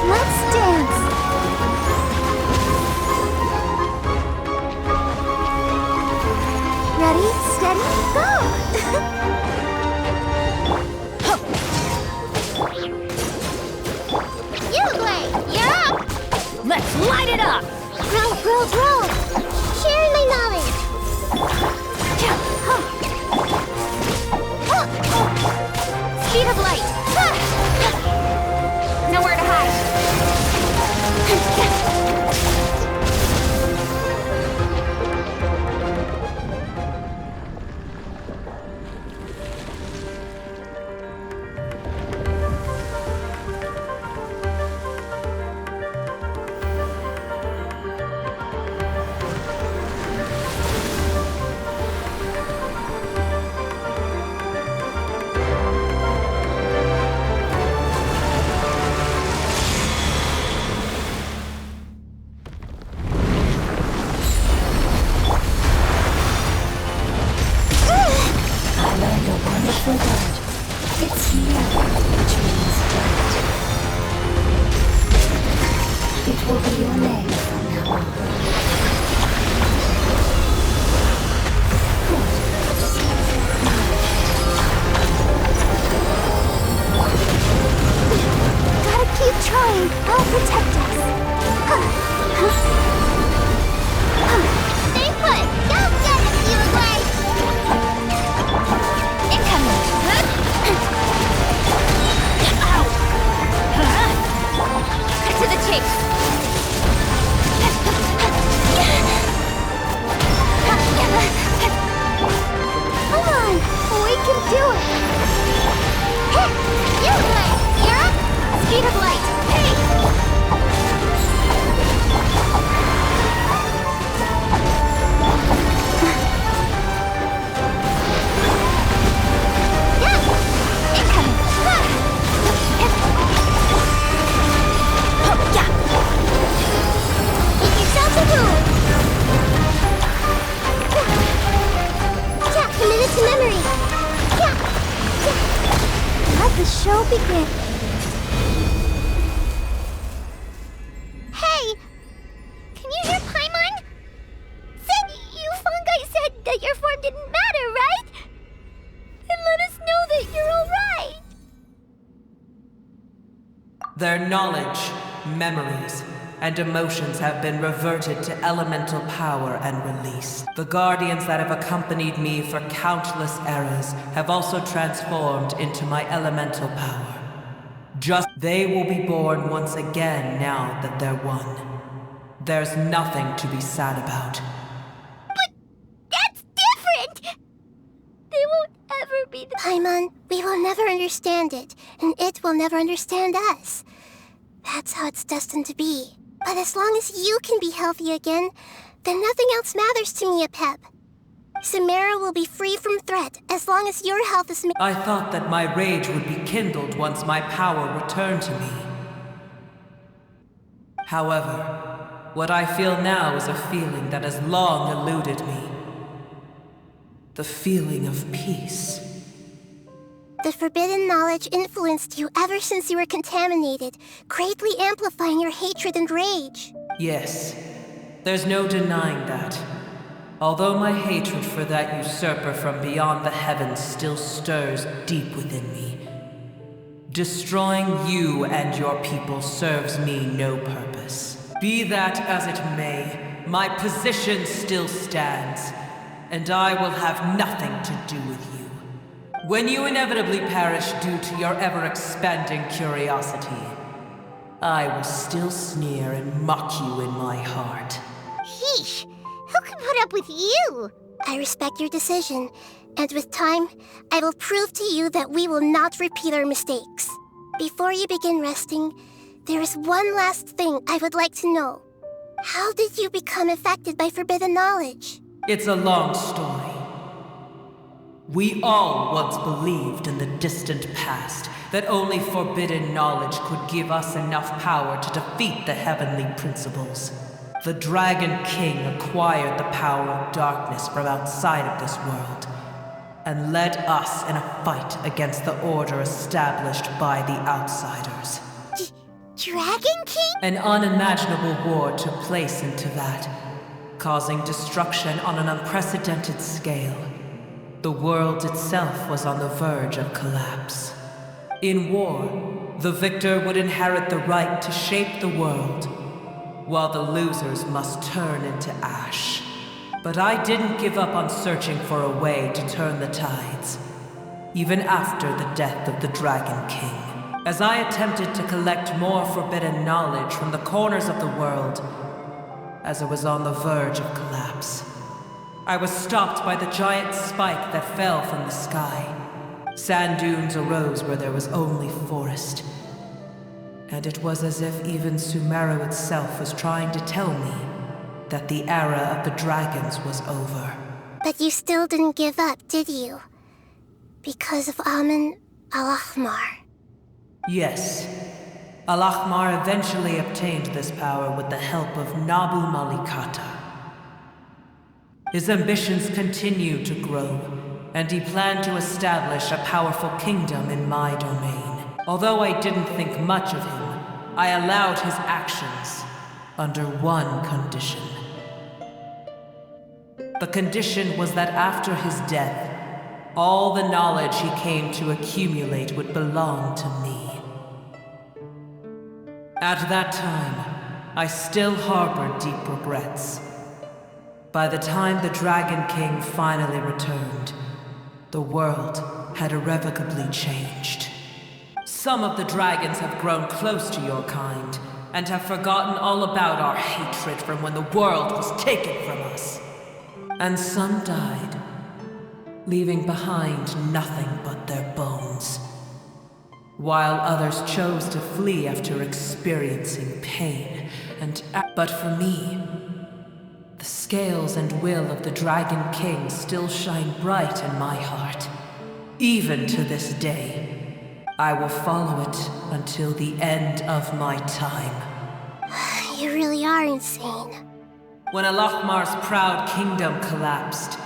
Let's dance! Ready, steady, go! Uruguay, you're up! Let's light it up! Grow! Sharing my knowledge! Speed of light! Gotta keep trying. I'll protect us. Stay put. You'll get it, you away. Incoming. Ow. Cut to the chase. Come on, we can do it. You right, Sierra. Speed of light. Hey. To memory. Let the show begin. Hey! Can you hear Paimon? You fungi said that your form didn't matter, right? Then let us know that you're alright. Their knowledge, memories, and emotions have been reverted to elemental power and released. The guardians that have accompanied me for countless eras have also transformed into my elemental power. They will be born once again now that they're one. There's nothing to be sad about. But that's different! They won't ever be the— Paimon, we will never understand it, and it will never understand us. That's how it's destined to be. But as long as you can be healthy again, then nothing else matters to me, Apep. Samara will be free from threat as long as your health is— I thought that my rage would be kindled once my power returned to me. However, what I feel now is a feeling that has long eluded me. The feeling of peace. The forbidden knowledge influenced you ever since you were contaminated, greatly amplifying your hatred and rage. Yes, there's no denying that. Although my hatred for that usurper from beyond the heavens still stirs deep within me, destroying you and your people serves me no purpose. Be that as it may, my position still stands, and I will have nothing to do with you. When you inevitably perish due to your ever-expanding curiosity, I will still sneer and mock you in my heart. Heesh! Who can put up with you? I respect your decision, and with time, I will prove to you that we will not repeat our mistakes. Before you begin resting, there is one last thing I would like to know. How did you become affected by forbidden knowledge? It's a long story. We all once believed in the distant past that only forbidden knowledge could give us enough power to defeat the heavenly principles. The Dragon King acquired the power of darkness from outside of this world, and led us in a fight against the order established by the outsiders. Dragon King? An unimaginable war took place into that, causing destruction on an unprecedented scale. The world itself was on the verge of collapse. In war, the victor would inherit the right to shape the world, while the losers must turn into ash. But I didn't give up on searching for a way to turn the tides, even after the death of the Dragon King. As I attempted to collect more forbidden knowledge from the corners of the world, as it was on the verge of collapse, I was stopped by the giant spike that fell from the sky. Sand dunes arose where there was only forest. And it was as if even Sumeru itself was trying to tell me that the era of the dragons was over. But you still didn't give up, did you? Because of Amun Al-Ahmar. Yes. Al-Ahmar eventually obtained this power with the help of Nabu Malikata. His ambitions continued to grow, and he planned to establish a powerful kingdom in my domain. Although I didn't think much of him, I allowed his actions, under one condition. The condition was that after his death, all the knowledge he came to accumulate would belong to me. At that time, I still harbored deep regrets. By the time the Dragon King finally returned, the world had irrevocably changed. Some of the dragons have grown close to your kind, and have forgotten all about our hatred from when the world was taken from us. And some died, leaving behind nothing but their bones, while others chose to flee after experiencing pain but for me, the scales and will of the Dragon King still shine bright in my heart. Even to this day, I will follow it until the end of my time. You really are insane. When Alachmar's proud kingdom collapsed,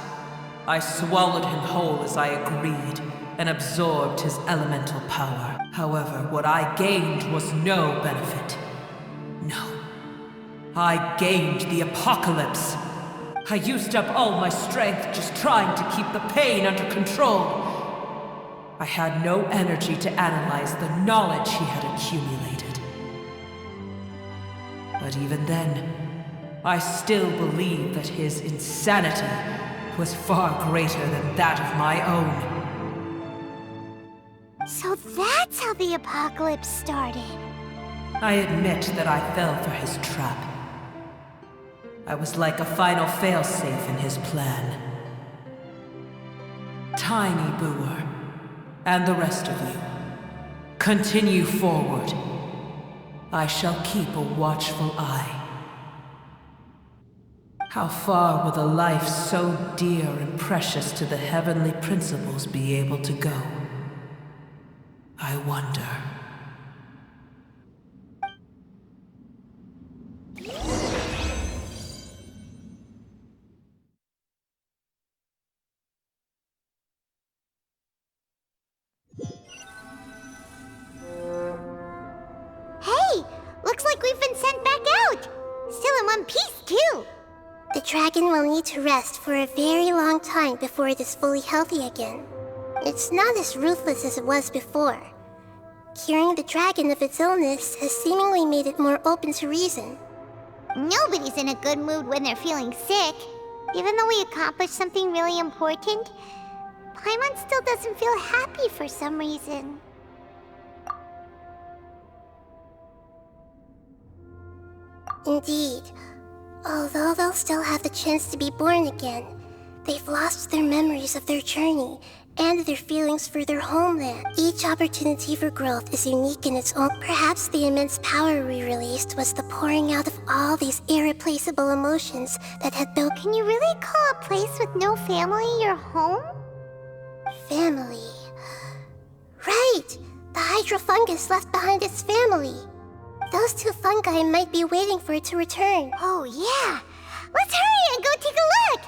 I swallowed him whole as I agreed, and absorbed his elemental power. However, what I gained was no benefit. No. I gained the apocalypse. I used up all my strength just trying to keep the pain under control. I had no energy to analyze the knowledge he had accumulated. But even then, I still believed that his insanity was far greater than that of my own. So that's how the apocalypse started. I admit that I fell for his trap. I was like a final failsafe in his plan. Tiny Booer, and the rest of you, continue forward. I shall keep a watchful eye. How far will a life so dear and precious to the heavenly principles be able to go? I wonder. Hey! Looks like we've been sent back out! Still in one piece, too! The dragon will need to rest for a very long time before it is fully healthy again. It's not as ruthless as it was before. Curing the dragon of its illness has seemingly made it more open to reason. Nobody's in a good mood when they're feeling sick. Even though we accomplished something really important, Paimon still doesn't feel happy for some reason. Indeed. Although they'll still have the chance to be born again, they've lost their memories of their journey and their feelings for their homeland. Each opportunity for growth is unique in its own. Perhaps the immense power we released was the pouring out of all these irreplaceable emotions that had built. Can you really call a place with no family your home? Family. Right! The hydrofungus left behind its family. Those two fungi might be waiting for it to return. Oh, yeah! Let's hurry and go take a look!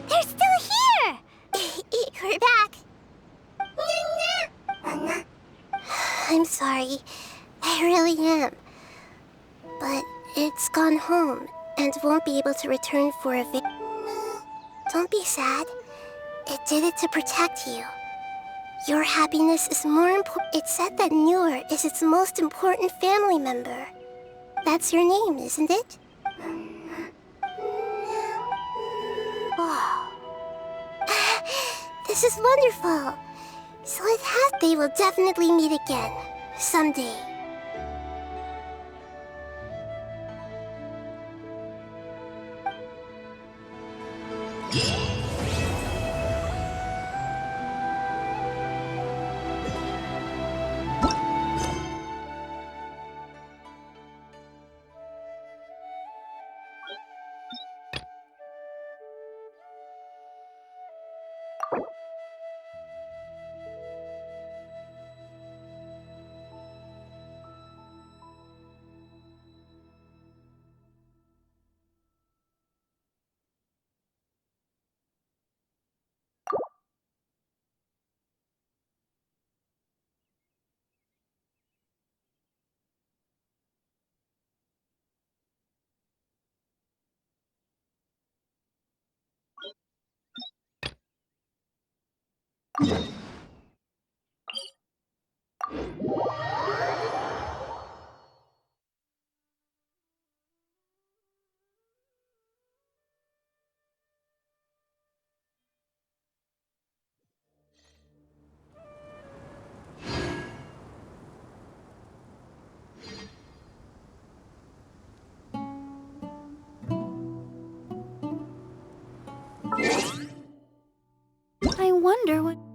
They're still here! We're back. I'm sorry. I really am. But it's gone home and won't be able to return for a bit. Don't be sad. It did it to protect you. Your happiness is more important. It said that Newer is its most important family member. That's your name, isn't it? Oh. This is wonderful. So it has. They will definitely meet again. Someday. I wonder what...